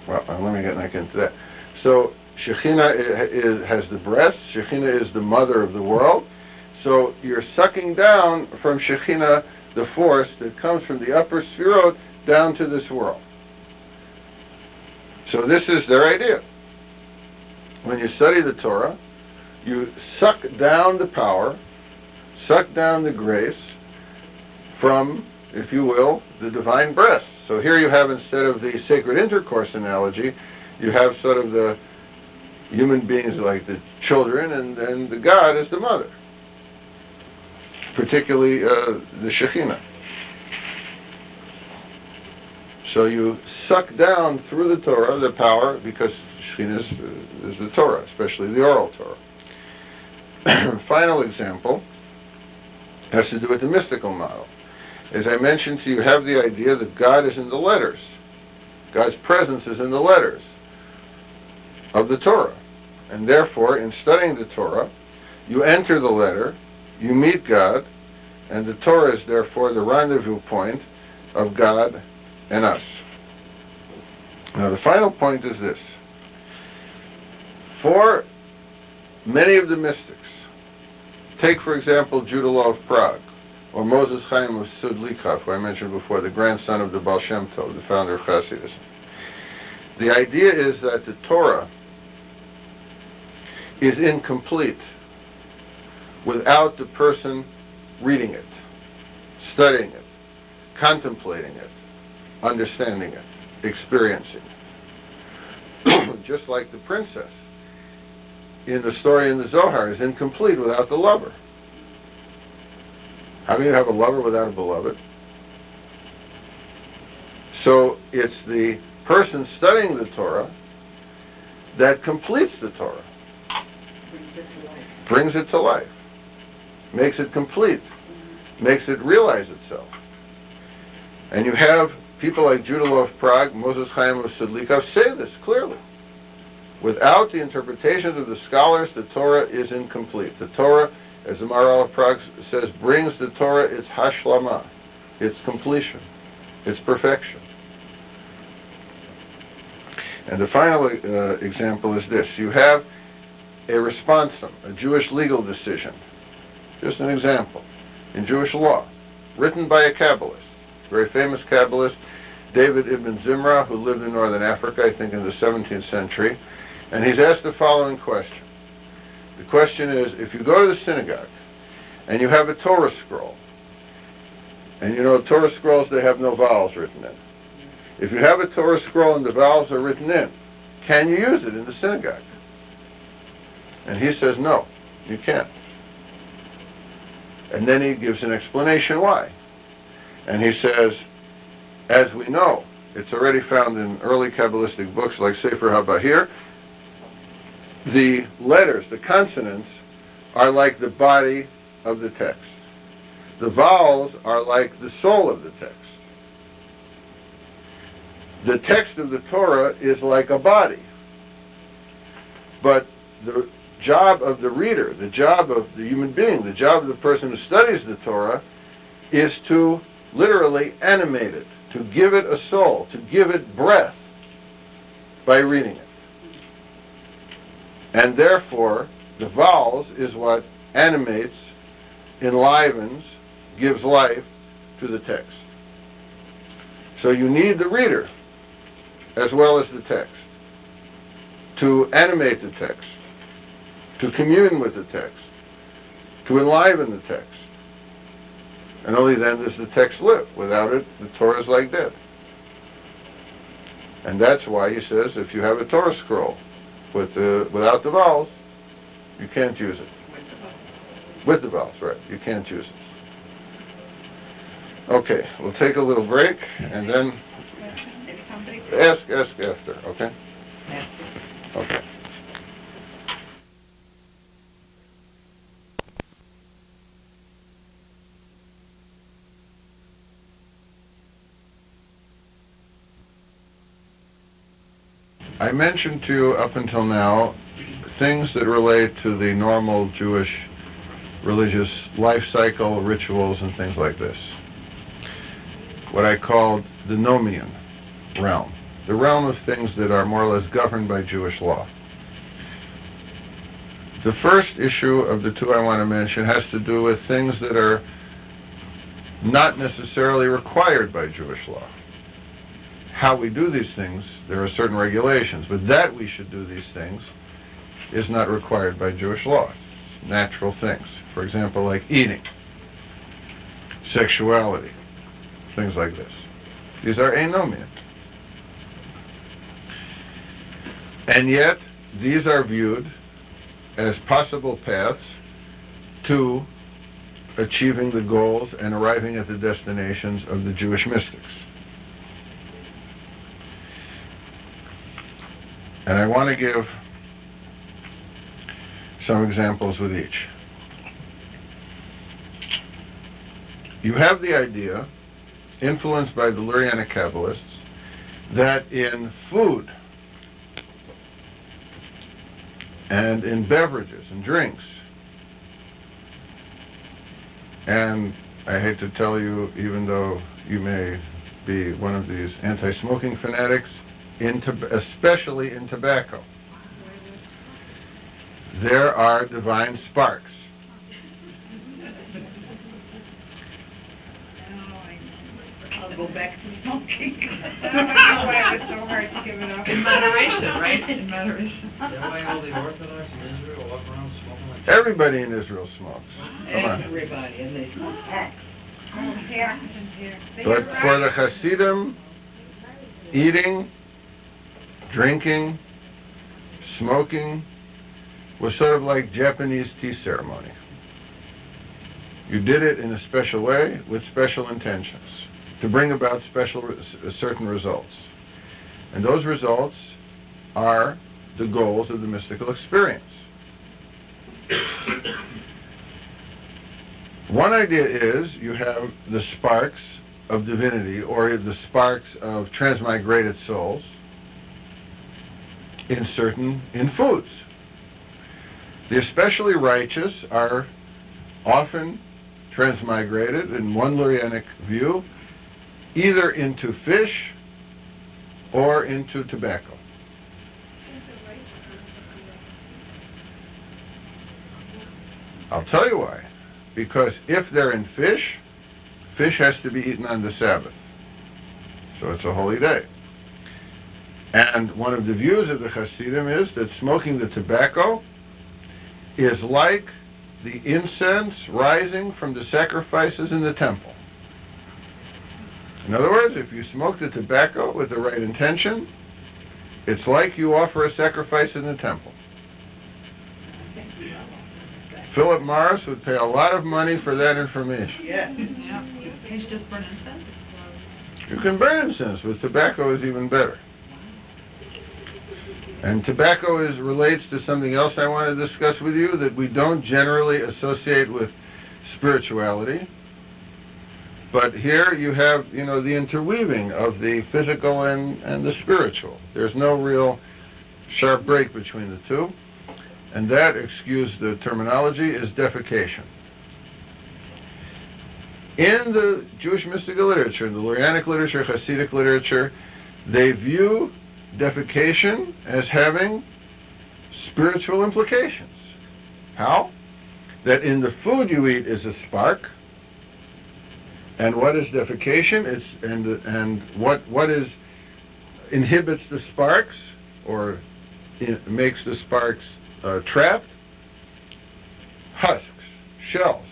well, let me not get into that. So Shekhinah has the breasts. Shekhinah is the mother of the world. So you're sucking down from Shekhinah the force that comes from the upper sphirot down to this world. So this is their idea. When you study the Torah, you suck down the power, suck down the grace from, if you will, the divine breast. So here you have, instead of the sacred intercourse analogy, you have sort of the human beings like the children, and then the God is the mother. particularly the Shekhinah. So you suck down through the Torah the power, because Shekhinah is the Torah, especially the oral Torah. Final example has to do with the mystical model. As I mentioned to you, you have the idea that God is in the letters. God's presence is in the letters of the Torah. And therefore, in studying the Torah, you enter the letter, you meet God, and the Torah is therefore the rendezvous point of God and us. Now the final point is this. For many of the mystics, take for example Judah Law of Prague, or Moses Chaim of Sudlikov, who I mentioned before, the grandson of the Baal Shem Tov, the founder of Hasidism. The idea is that the Torah is incomplete without the person reading it, studying it, contemplating it, understanding it, experiencing it. Just like the princess in the story in the Zohar is incomplete without the lover. How can you have a lover without a beloved? So it's the person studying the Torah that completes the Torah, brings it to life, makes it complete, makes it realize itself. And you have people like Judah Law of Prague, Moses Chaim of Sudlikov say this clearly. Without the interpretations of the scholars, the Torah is incomplete. The Torah, as the Maharal of Prague says, brings the Torah its hashlama, its completion, its perfection. And the final example is this. You have a responsum, a Jewish legal decision, just an example, in Jewish law, written by a Kabbalist, very famous Kabbalist, David ibn Zimra, who lived in northern Africa, I think in the 17th century, and he's asked the following question. The question is, if you go to the synagogue and you have a Torah scroll, and you know Torah scrolls, they have no vowels written in. If you have a Torah scroll and the vowels are written in, can you use it in the synagogue? And he says, no, you can't. And then he gives an explanation why. And he says, as we know, it's already found in early Kabbalistic books like Sefer HaBahir, the letters, the consonants, are like the body of the text. The vowels are like the soul of the text. The text of the Torah is like a body. But the job of the reader, the job of the human being, the job of the person who studies the Torah is to literally animate it, to give it a soul, to give it breath by reading it. And therefore, the vowels is what animates, enlivens, gives life to the text. So you need the reader as well as the text to animate the text, to commune with the text, to enliven the text. And only then does the text live. Without it, the Torah is like dead. And that's why he says if you have a Torah scroll without the vowels, you can't use it. With the vowels, right. You can't use it. Okay, we'll take a little break and then ask after, okay? Okay. I mentioned to you up until now things that relate to the normal Jewish religious life cycle, rituals, and things like this. What I called the nomian realm, the realm of things that are more or less governed by Jewish law. The first issue of the two I want to mention has to do with things that are not necessarily required by Jewish law. How we do these things, there are certain regulations, but that we should do these things is not required by Jewish law. It's natural things. For example, like eating, sexuality, things like this. These are anomian. And yet, these are viewed as possible paths to achieving the goals and arriving at the destinations of the Jewish mystics. And I want to give some examples with each. You have the idea, influenced by the Lurianic Kabbalists, that in food and in beverages and drinks, and I hate to tell you, even though you may be one of these anti-smoking fanatics, especially in tobacco, there are divine sparks. I'll go back to smoking. I don't know why it was so hard to give it up. In moderation, right? In moderation. Is that why all the Orthodox in Israel walk around smoking like Everybody in Israel smokes. Come on. Everybody, and they smoke packs. Oh, here, here. But for the Hasidim, eating, drinking, smoking was sort of like Japanese tea ceremony. You did it in a special way with special intentions to bring about certain results. And those results are the goals of the mystical experience. One idea is you have the sparks of divinity, or the sparks of transmigrated souls in foods. The especially righteous are often transmigrated, in one Lurianic view, either into fish or into tobacco. I'll tell you why. Because if they're in fish, fish has to be eaten on the Sabbath. So it's a holy day. And one of the views of the Hasidim is that smoking the tobacco is like the incense rising from the sacrifices in the temple. In other words, if you smoke the tobacco with the right intention, it's like you offer a sacrifice in the temple. Philip Morris would pay a lot of money for that information. Yeah. Yeah. Can you just burn incense? You can burn incense, but tobacco is even better. And tobacco relates to something else I want to discuss with you that we don't generally associate with spirituality. But here you have, the interweaving of the physical and the spiritual. There's no real sharp break between the two. And that, excuse the terminology, is defecation. In the Jewish mystical literature, in the Lurianic literature, Hasidic literature, they view defecation as having spiritual implications. How? That in the food you eat is a spark. And what is defecation? What inhibits the sparks, or makes the sparks trapped? Husks, shells.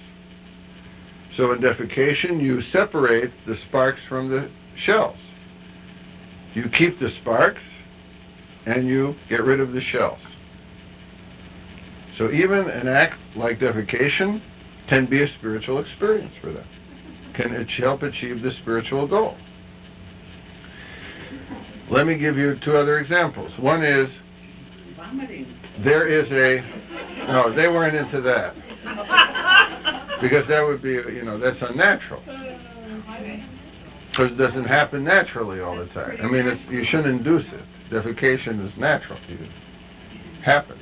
So in defecation, you separate the sparks from the shells. You keep the sparks, and you get rid of the shells. So even an act like defecation can be a spiritual experience for them. Can help achieve the spiritual goal. Let me give you two other examples. One is, no, they weren't into that. Because that would be, that's unnatural. Because it doesn't happen naturally all the time. I mean, you shouldn't induce it. Defecation is natural. It happens.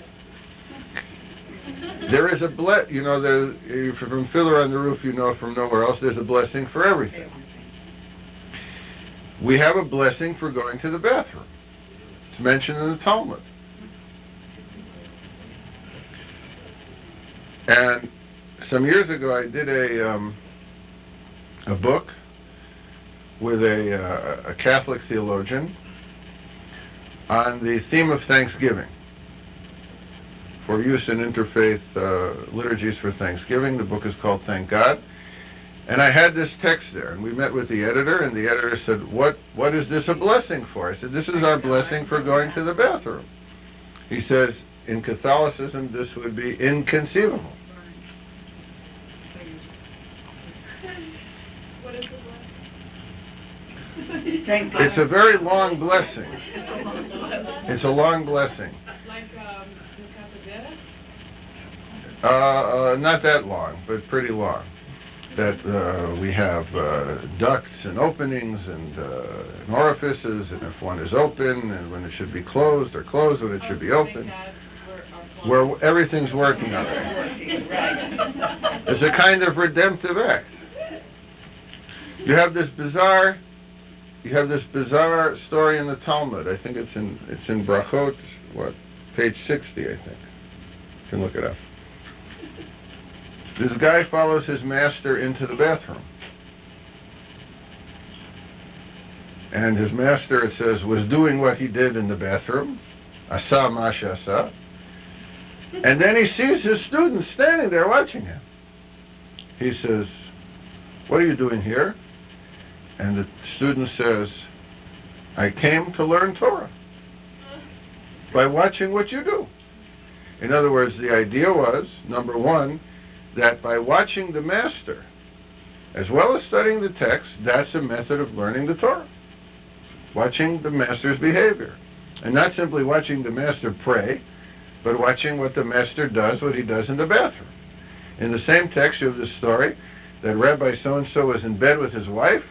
There is a if you're from Fiddler on the Roof, from nowhere else, there's a blessing for everything. We have a blessing for going to the bathroom. It's mentioned in the Talmud. And some years ago, I did a book with a Catholic theologian on the theme of Thanksgiving, for use in interfaith liturgies for Thanksgiving. The book is called Thank God. And I had this text there, and we met with the editor, and the editor said, what is this a blessing for? I said, this is our blessing for going to the bathroom. He says, in Catholicism, this would be inconceivable. Thank God. It's a very long blessing. It's a long blessing. Like, the Cappadetta? Not that long, but pretty long. That we have ducts and openings and orifices, and if one is open, and when it should be closed, or closed when it should be open. Where everything's working already. Right. It's a kind of redemptive act. You have this bizarre story in the Talmud. I think it's in Brachot, page 60, I think. You can look it up. This guy follows his master into the bathroom. And his master, it says, was doing what he did in the bathroom. Asa masha asa. And then he sees his student standing there watching him. He says, "What are you doing here?" And the student says, "I came to learn Torah by watching what you do." In other words, the idea was, number one, that by watching the master, as well as studying the text, that's a method of learning the Torah. Watching the master's behavior. And not simply watching the master pray, but watching what the master does, what he does in the bathroom. In the same text, you have this story that Rabbi so-and-so was in bed with his wife,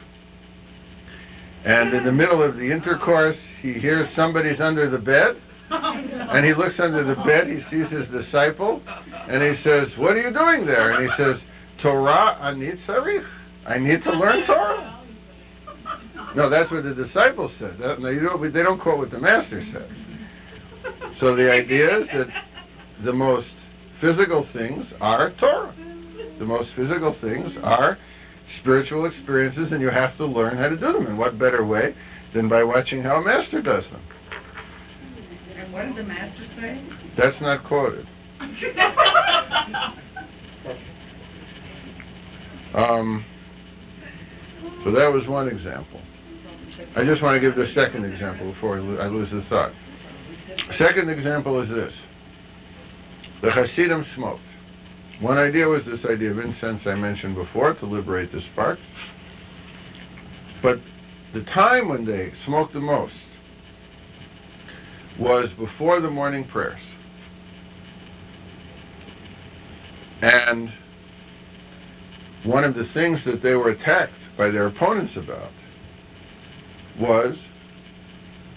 and in the middle of the intercourse, he hears somebody's under the bed, and he looks under the bed, he sees his disciple, and he says, "What are you doing there?" And he says, "Torah ani tzarich. I need to learn Torah." No, that's what the disciple said. They don't quote what the master said. So the idea is that the most physical things are Torah. The most physical things are spiritual experiences, and you have to learn how to do them. And what better way than by watching how a master does them? And what did the master say? That's not quoted. So that was one example. I just want to give the second example before I lose the thought. Second example is this. The Hasidim smoked. One idea was this idea of incense I mentioned before, to liberate the sparks. But the time when they smoked the most was before the morning prayers. And one of the things that they were attacked by their opponents about was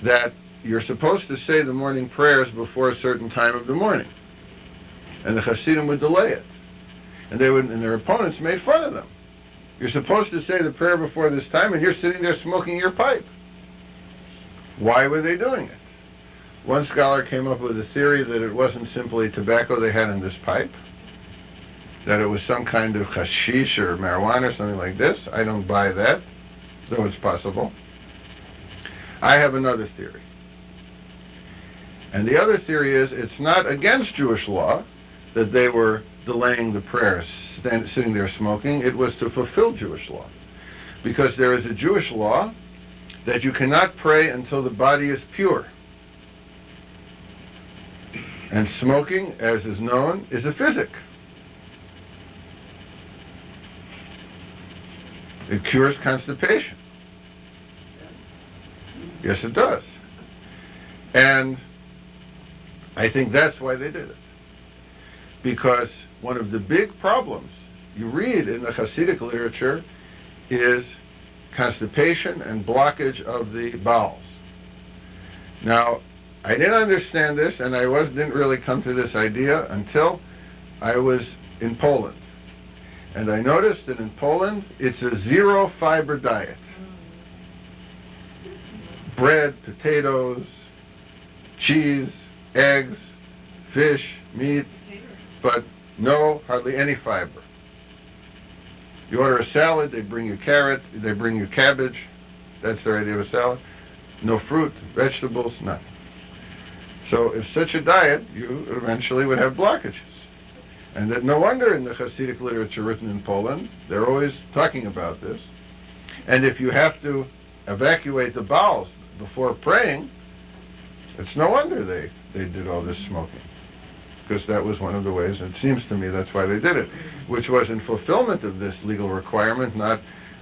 that you're supposed to say the morning prayers before a certain time of the morning. And the Hasidim would delay it. And their opponents made fun of them. You're supposed to say the prayer before this time, and you're sitting there smoking your pipe. Why were they doing it? One scholar came up with a theory that it wasn't simply tobacco they had in this pipe, that it was some kind of hashish or marijuana or something like this. I don't buy that, though it's possible. I have another theory. And the other theory is it's not against Jewish law that they were delaying the prayers, sitting there smoking. It was to fulfill Jewish law. Because there is a Jewish law that you cannot pray until the body is pure. And smoking, as is known, is a physic. It cures constipation. Yes, it does. And I think that's why they did it. Because one of the big problems you read in the Hasidic literature is constipation and blockage of the bowels. Now, I didn't understand this, and I didn't really come to this idea until I was in Poland. And I noticed that in Poland, it's a zero-fiber diet. Bread, potatoes, cheese, eggs, fish, meat, but hardly any fiber. You order a salad, they bring you carrot, they bring you cabbage. That's their idea of a salad. No fruit, vegetables, nothing. So if such a diet, you eventually would have blockages. And that no wonder in the Hasidic literature written in Poland, they're always talking about this. And if you have to evacuate the bowels before praying, it's no wonder they did all this smoking. Because that was one of the ways, it seems to me that's why they did it, which was in fulfillment of this legal requirement, not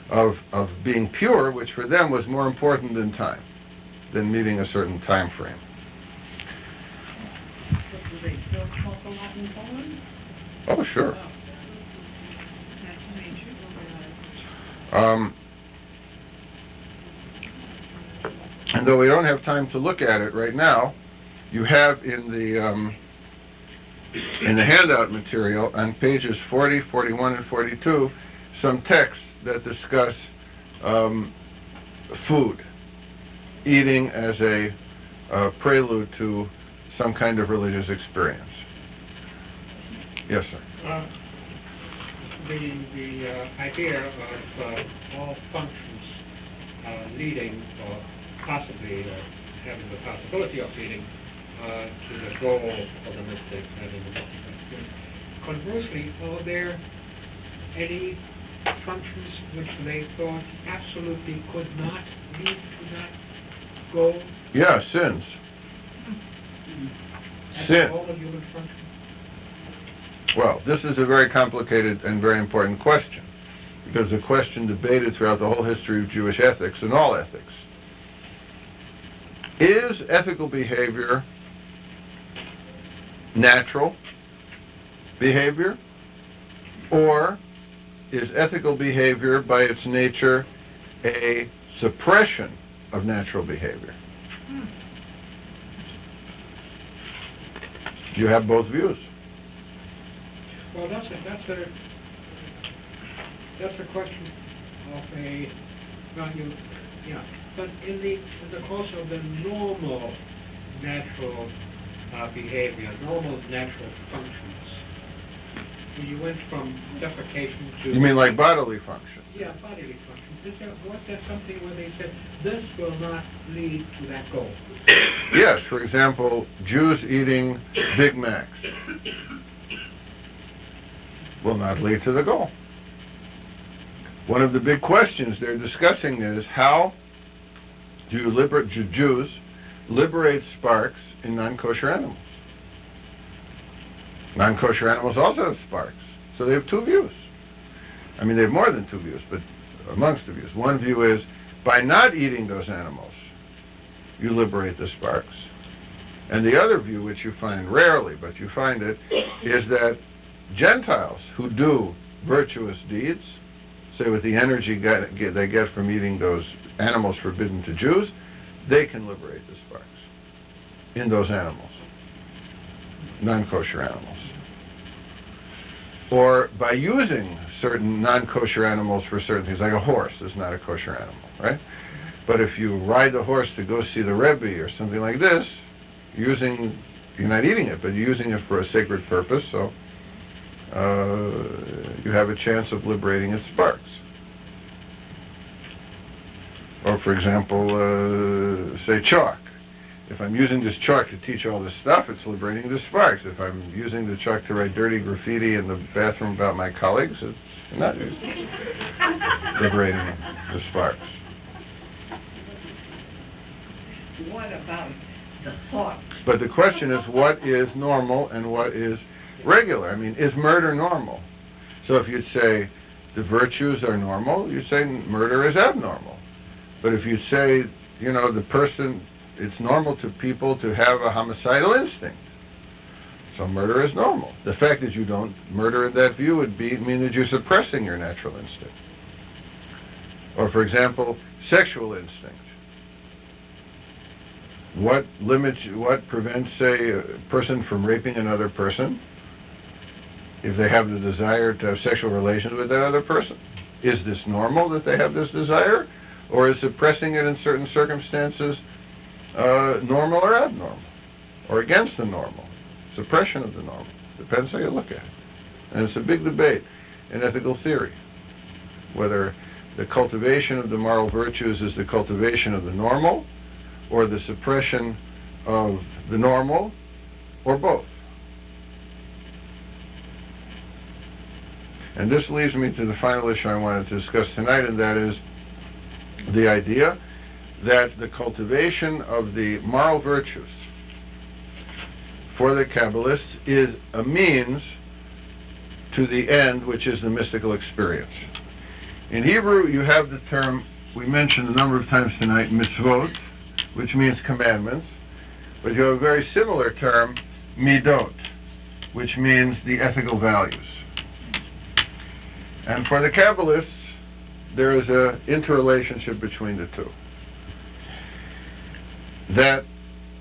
of being pure, which for them was more important than time, than meeting a certain time frame. But do they still talk a lot in Poland? Oh, sure. That's major. And though we don't have time to look at it right now, you have in the handout material on pages 40, 41, and 42 some texts that discuss food, eating as a prelude to some kind of religious experience. Yes, sir. The idea of all functions leading, or possibly having the possibility of leading to the goal of the mystic, having the mystic experience. Conversely, are there any functions which they thought absolutely could not lead to that goal? Yeah, sins. As Sin. all of human functions? Well, this is a very complicated and very important question, because the question debated throughout the whole history of Jewish ethics and all ethics. Is ethical behavior natural behavior, or is ethical behavior by its nature a suppression of natural behavior? You have both views. Well, that's a question of a, well, yeah. But in the course of the normal natural behavior, normal natural functions, when you went from defecation to... You mean like bodily function? Yeah, bodily functions. Was there something where they said, this will not lead to that goal? Yes, for example, Jews eating Big Macs will not lead to the goal. One of the big questions they're discussing is how do Jews liberate sparks in non-kosher animals. Non-kosher animals also have sparks, so they have two views. I mean, they have more than two views, but amongst the views. One view is, by not eating those animals, you liberate the sparks. And the other view, which you find rarely, but you find it, is that Gentiles who do virtuous deeds, say with the energy they get from eating those animals forbidden to Jews, they can liberate the sparks in those animals, non-kosher animals. Or by using certain non-kosher animals for certain things, like a horse is not a kosher animal, right? But if you ride the horse to go see the Rebbe or something like this, you're not eating it, but you're using it for a sacred purpose, so you have a chance of liberating its sparks. Or, for example, say chalk. If I'm using this chalk to teach all this stuff, it's liberating the sparks. If I'm using the chalk to write dirty graffiti in the bathroom about my colleagues, it's not liberating the sparks. What about the thought? But the question is, what is normal and what is regular? I mean, is murder normal? So if you'd say the virtues are normal, you'd say murder is abnormal. But if you say, it's normal to people to have a homicidal instinct, so murder is normal. The fact that you don't murder in that view would mean that you're suppressing your natural instinct. Or, for example, sexual instinct. What prevents, say, a person from raping another person if they have the desire to have sexual relations with that other person? Is this normal that they have this desire? Or is suppressing it in certain circumstances normal or abnormal? Or against the normal? Suppression of the normal. Depends how you look at it. And it's a big debate in ethical theory, whether the cultivation of the moral virtues is the cultivation of the normal, or the suppression of the normal, or both. And this leads me to the final issue I wanted to discuss tonight, and that is the idea that the cultivation of the moral virtues for the Kabbalists is a means to the end, which is the mystical experience. In Hebrew, you have the term we mentioned a number of times tonight, mitzvot, which means commandments, but you have a very similar term, midot, which means the ethical values. And for the Kabbalists, there is an interrelationship between the two. That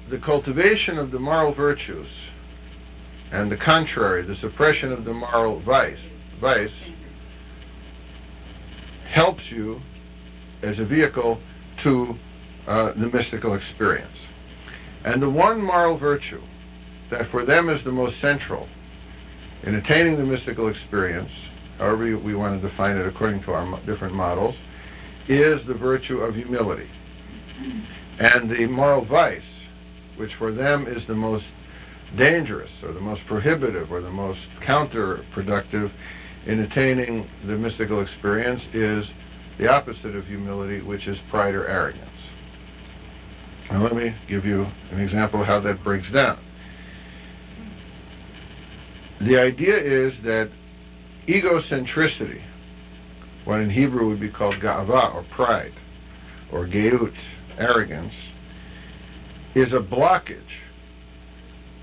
the cultivation of the moral virtues and the contrary, the suppression of the moral vice, helps you as a vehicle to the mystical experience. And the one moral virtue that for them is the most central in attaining the mystical experience, however we want to define it according to our different models, is the virtue of humility. And the moral vice, which for them is the most dangerous or the most prohibitive or the most counterproductive in attaining the mystical experience, is the opposite of humility, which is pride or arrogance. Now let me give you an example of how that breaks down. The idea is that egocentricity, what in Hebrew would be called ga'ava, or pride, or geut, arrogance, is a blockage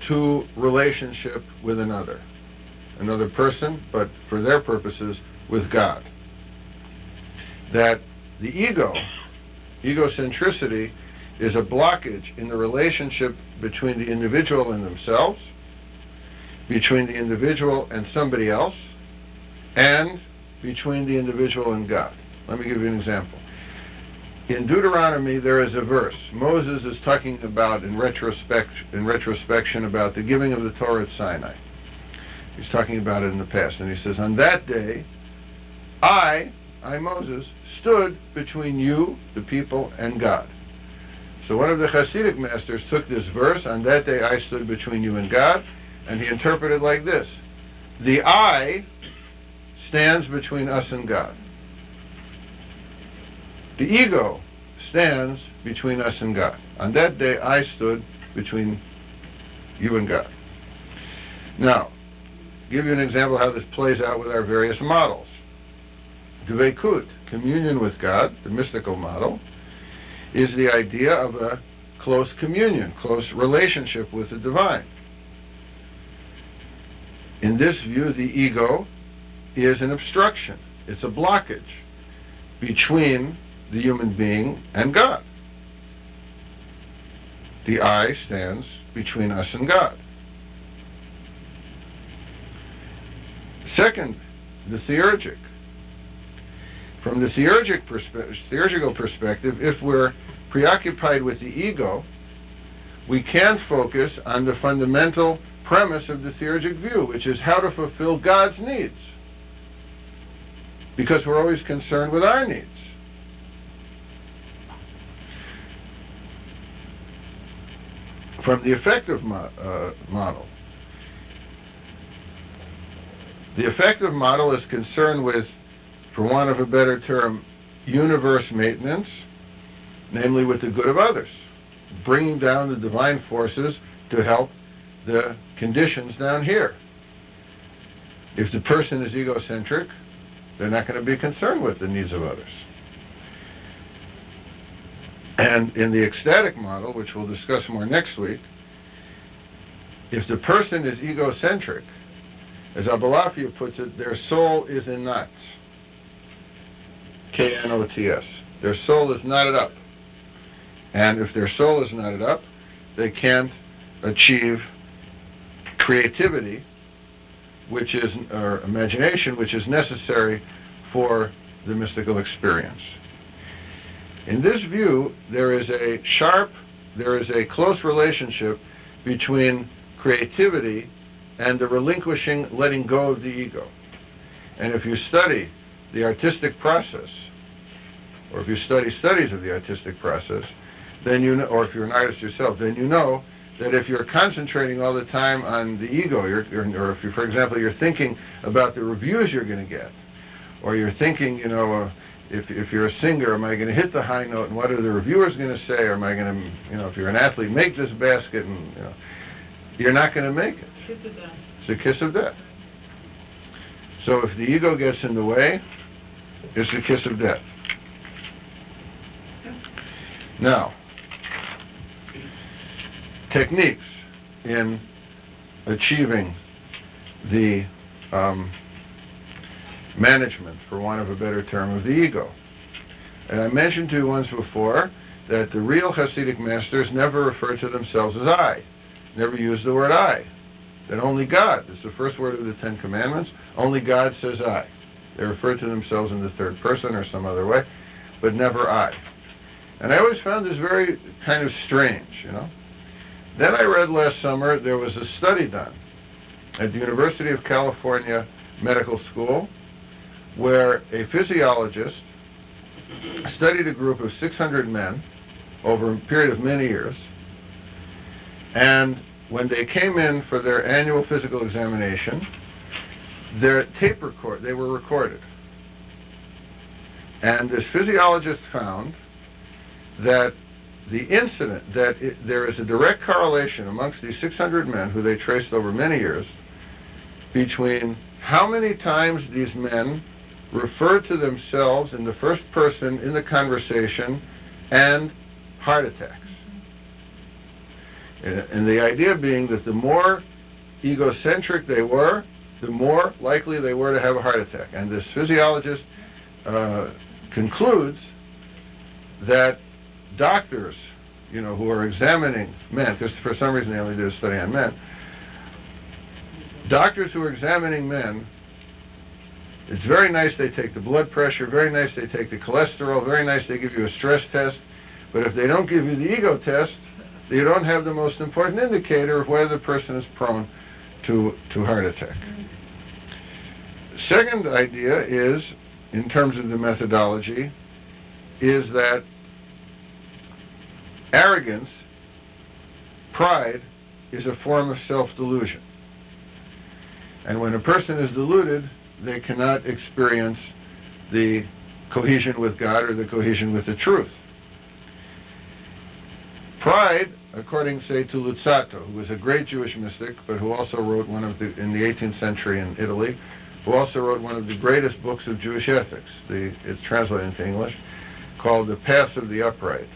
to relationship with another person, but for their purposes, with God. That the egocentricity, is a blockage in the relationship between the individual and themselves, between the individual and somebody else, and between the individual and God. Let me give you an example. In Deuteronomy, there is a verse. Moses is talking about, in retrospection, about the giving of the Torah at Sinai. He's talking about it in the past, and he says, on that day, I, Moses, stood between you, the people, and God. So one of the Hasidic masters took this verse, on that day I stood between you and God, and he interpreted it like this: the I stands between us and God. The ego stands between us and God. On that day I stood between you and God. Now, give you an example of how this plays out with our various models. Dveikut, communion with God, the mystical model, is the idea of a close communion, close relationship with the divine. In this view, the ego is an obstruction. It's a blockage between the human being and God. The I stands between us and God. Second, the theurgic. From the theurgical perspective, if we're preoccupied with the ego, we can't focus on the fundamental premise of the theurgic view, which is how to fulfill God's needs, because we're always concerned with our needs. From the effective model, the effective model is concerned with, for want of a better term, universe maintenance, namely with the good of others, bringing down the divine forces to help the conditions down here. If the person is egocentric, they're not going to be concerned with the needs of others. And in the ecstatic model, which we'll discuss more next week, if the person is egocentric, as Abulafia puts it, their soul is in knots. K-N-O-T-S. Their soul is knotted up. And if their soul is knotted up, they can't achieve creativity, which is, or imagination, which is necessary for the mystical experience. In this view, there is a close relationship between creativity and the relinquishing, letting go of the ego. And if you study the artistic process, or if you study studies of the artistic process, then you know, or if you're an artist yourself, then you know that if you're concentrating all the time on the ego, or if you, for example, you're thinking about the reviews you're going to get, or you're thinking, if you're a singer, am I going to hit the high note, and what are the reviewers going to say, or am I going to, if you're an athlete, make this basket, and you're not going to make it. Kiss of death. It's a kiss of death. So if the ego gets in the way, It's the kiss of death. Now, techniques in achieving the management, for want of a better term, of the ego. And I mentioned to you once before that the real Hasidic masters never refer to themselves as I, never use the word I. That only God, it's the first word of the Ten Commandments, only God says I. They refer to themselves in the third person or some other way, but never I. And I always found this very kind of strange, you know. Then I read last summer there was a study done at the University of California Medical School where a physiologist studied a group of 600 men over a period of many years, and when they came in for their annual physical examination, their they were recorded. And this physiologist found that the incident, there is a direct correlation amongst these 600 men who they traced over many years between how many times these men referred to themselves in the first person in the conversation and heart attacks. And the idea being that the more egocentric they were, the more likely they were to have a heart attack. And this physiologist concludes that doctors, you know, who are examining men, because for some reason they only did a study on men, doctors who are examining men, it's very nice they take the blood pressure, very nice they take the cholesterol, very nice they give you a stress test, but if they don't give you the ego test, you don't have the most important indicator of whether the person is prone to heart attack. Second idea is, in terms of the methodology, is that arrogance, pride, is a form of self-delusion. And when a person is deluded, they cannot experience the cohesion with God or the cohesion with the truth. Pride, according, say, to Luzzatto, who was a great Jewish mystic, but who also wrote in the 18th century in Italy, who also wrote one of the greatest books of Jewish ethics. It's translated into English, called The Paths of the Upright,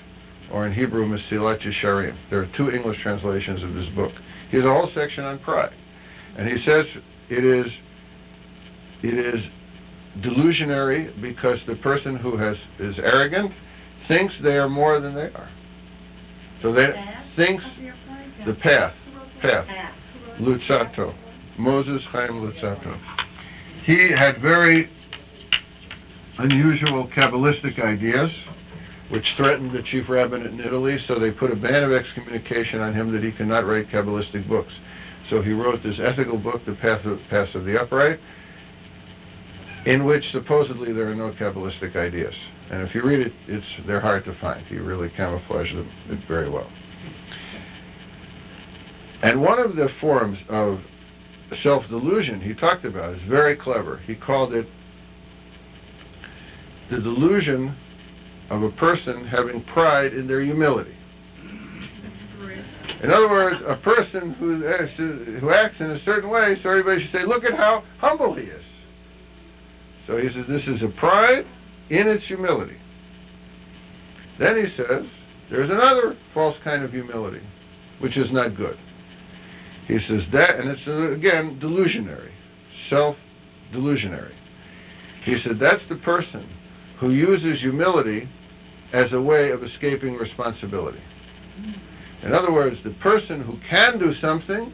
or in Hebrew, Mesilat Yesharim. There are two English translations of this book. He has a whole section on pride. And he says it is delusionary because the person who is arrogant thinks they are more than they are. So they thinks the path, Luzzatto, Moses Chaim Luzzatto. He had very unusual Kabbalistic ideas, which threatened the chief rabbinate in Italy, so they put a ban of excommunication on him that he could not write Kabbalistic books. So he wrote this ethical book, The Paths of the Upright, in which supposedly there are no Kabbalistic ideas. And if you read it, they're hard to find. He really camouflaged them very well. And one of the forms of self-delusion he talked about is very clever. He called it the delusion of a person having pride in their humility. In other words, a person who acts in a certain way, so everybody should say, look at how humble he is. So he says, this is a pride in its humility. Then he says, there's another false kind of humility, which is not good. He says that, and it's, again, delusionary, self-delusionary. He said, that's the person who uses humility as a way of escaping responsibility. In other words, the person who can do something,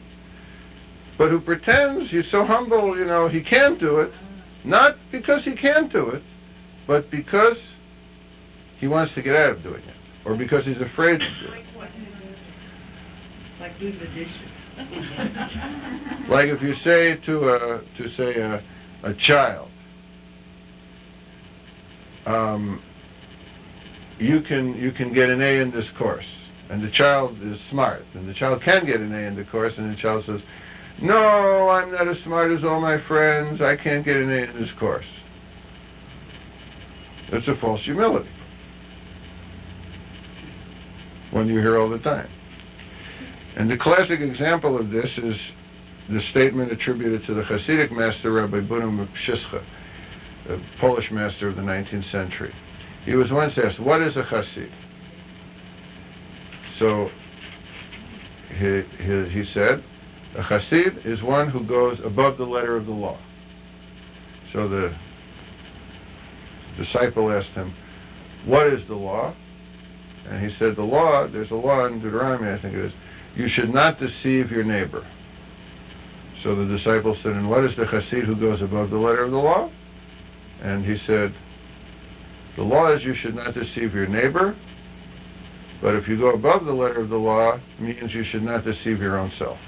but who pretends he's so humble, you know, he can't do it, not because he can't do it, but because he wants to get out of doing it, or because he's afraid to do it. Like doing the dishes. Like if you say to a child, you can get an A in this course, and the child is smart, and the child can get an A in the course, and the child says, no, I'm not as smart as all my friends, I can't get an A in this course. That's a false humility. One you hear all the time. And the classic example of this is the statement attributed to the Hasidic master, Rabbi Bunam Pshischa, a Polish master of the 19th century. He was once asked, what is a chassid? So he said, a chassid is one who goes above the letter of the law. So the disciple asked him, what is the law? And he said, the law, there's a law in Deuteronomy, I think it is, you should not deceive your neighbor. So the disciple said, and what is the chassid who goes above the letter of the law? And he said, the law is you should not deceive your neighbor, but if you go above the letter of the law, it means you should not deceive your own self.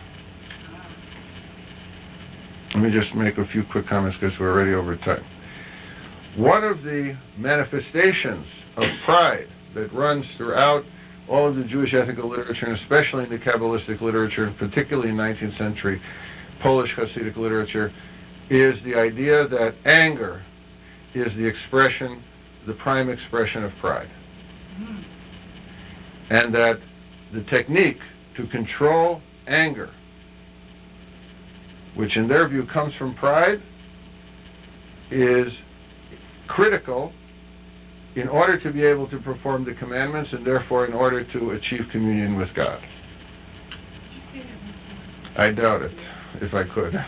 Let me just make a few quick comments because we're already over time. One of the manifestations of pride that runs throughout all of the Jewish ethical literature, and especially in the Kabbalistic literature, and particularly in 19th century Polish Hasidic literature, is the idea that anger is the expression, the prime expression of pride. And that the technique to control anger, which in their view comes from pride, is critical in order to be able to perform the commandments and therefore in order to achieve communion with God. I doubt it, if I could. One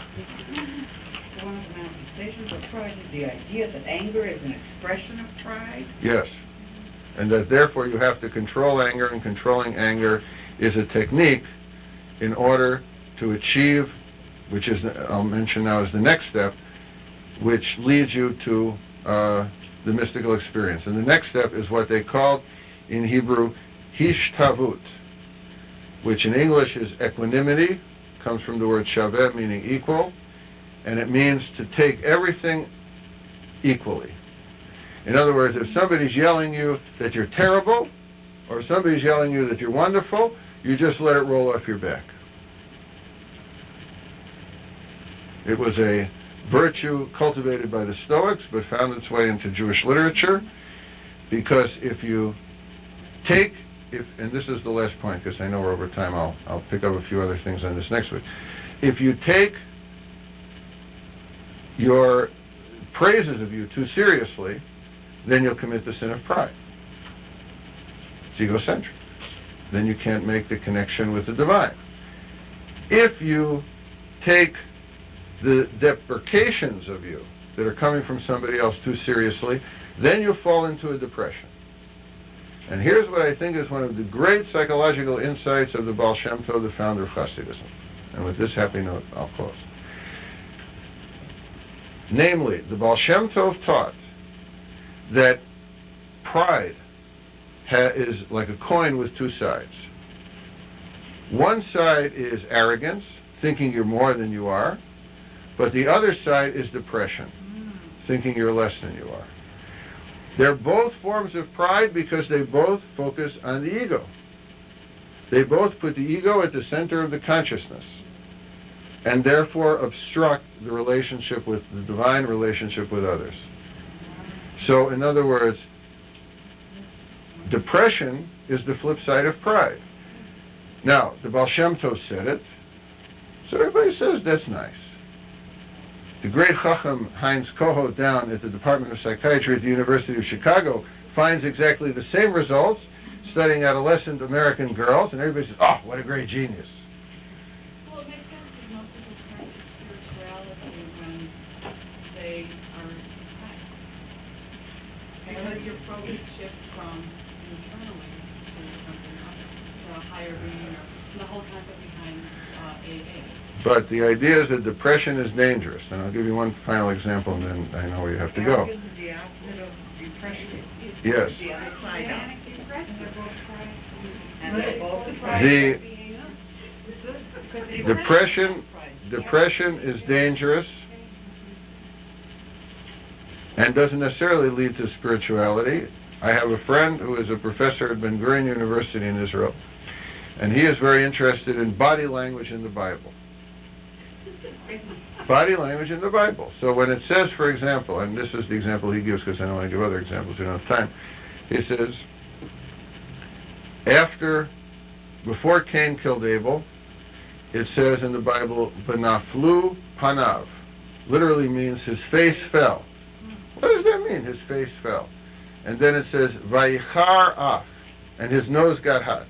of the manifestations of pride is the idea that anger is an expression of pride. Yes. And that therefore you have to control anger, and controlling anger is a technique in order to achieve, which is, I'll mention now as the next step, which leads you to the mystical experience. And the next step is what they called in Hebrew hishtavut, which in English is equanimity, comes from the word shaveh, meaning equal, and it means to take everything equally. In other words, if somebody's yelling you that you're terrible, or somebody's yelling you that you're wonderful, you just let it roll off your back. It was a virtue cultivated by the Stoics, but found its way into Jewish literature, because if you take, and this is the last point, because I know we're over time, I'll pick up a few other things on this next week. If you take your praises of you too seriously, then you'll commit the sin of pride. It's egocentric. Then you can't make the connection with the divine. If you take the deprecations of you that are coming from somebody else too seriously, then you'll fall into a depression. And here's what I think is one of the great psychological insights of the Baal Shem Tov, the founder of Hasidism. And with this happy note, I'll close. Namely, the Baal Shem Tov taught that pride is like a coin with two sides. One side is arrogance, thinking you're more than you are, but the other side is depression, thinking you're less than you are. They're both forms of pride because they both focus on the ego. They both put the ego at the center of the consciousness, and therefore obstruct the relationship with the divine, relationship with others. So, in other words, depression is the flip side of pride. Now, the Baal Shem Tov said it, so everybody says that's nice. The great Chacham Heinz Koho down at the Department of Psychiatry at the University of Chicago finds exactly the same results studying adolescent American girls, and everybody says, oh, what a great genius. Well, it makes sense because most people practice spirituality when they are high. Because your focus shifts from internally to something else, to a higher being, or the whole concept behind AA. But the idea is that depression is dangerous. And I'll give you one final example, and then I know where you have to go. Arrogance is the opposite of depression. Yes. The other side up. The depression is dangerous and doesn't necessarily lead to spirituality. I have a friend who is a professor at Ben Gurion University in Israel, and he is very interested in body language in the Bible. Body language in the Bible. So when it says, for example, and this is the example he gives because I don't want to give other examples, we don't have time. He says, before Cain killed Abel, it says in the Bible, "V'naflu panav," literally means his face fell. What does that mean? His face fell. And then it says, Vayichar af, and his nose got hot.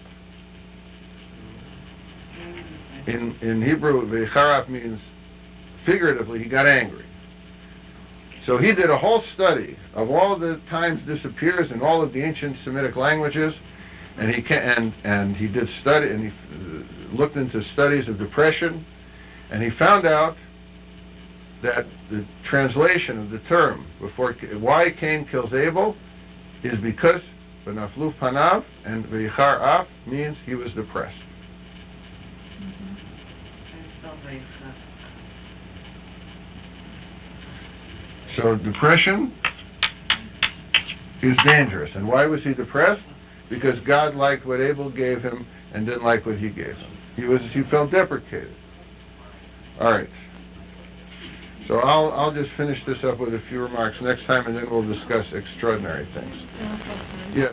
In Hebrew, Vayichar af means, figuratively, he got angry. So he did a whole study of all the times this appears in all of the ancient Semitic languages, and he did study, and he looked into studies of depression, and he found out that the translation of the term before why Cain kills Abel is because v'naflu panav and v'yichar af means he was depressed. So depression is dangerous. And why was he depressed? Because God liked what Abel gave him and didn't like what he gave him. He felt deprecated. All right. So I'll just finish this up with a few remarks next time, and then we'll discuss extraordinary things. Yeah.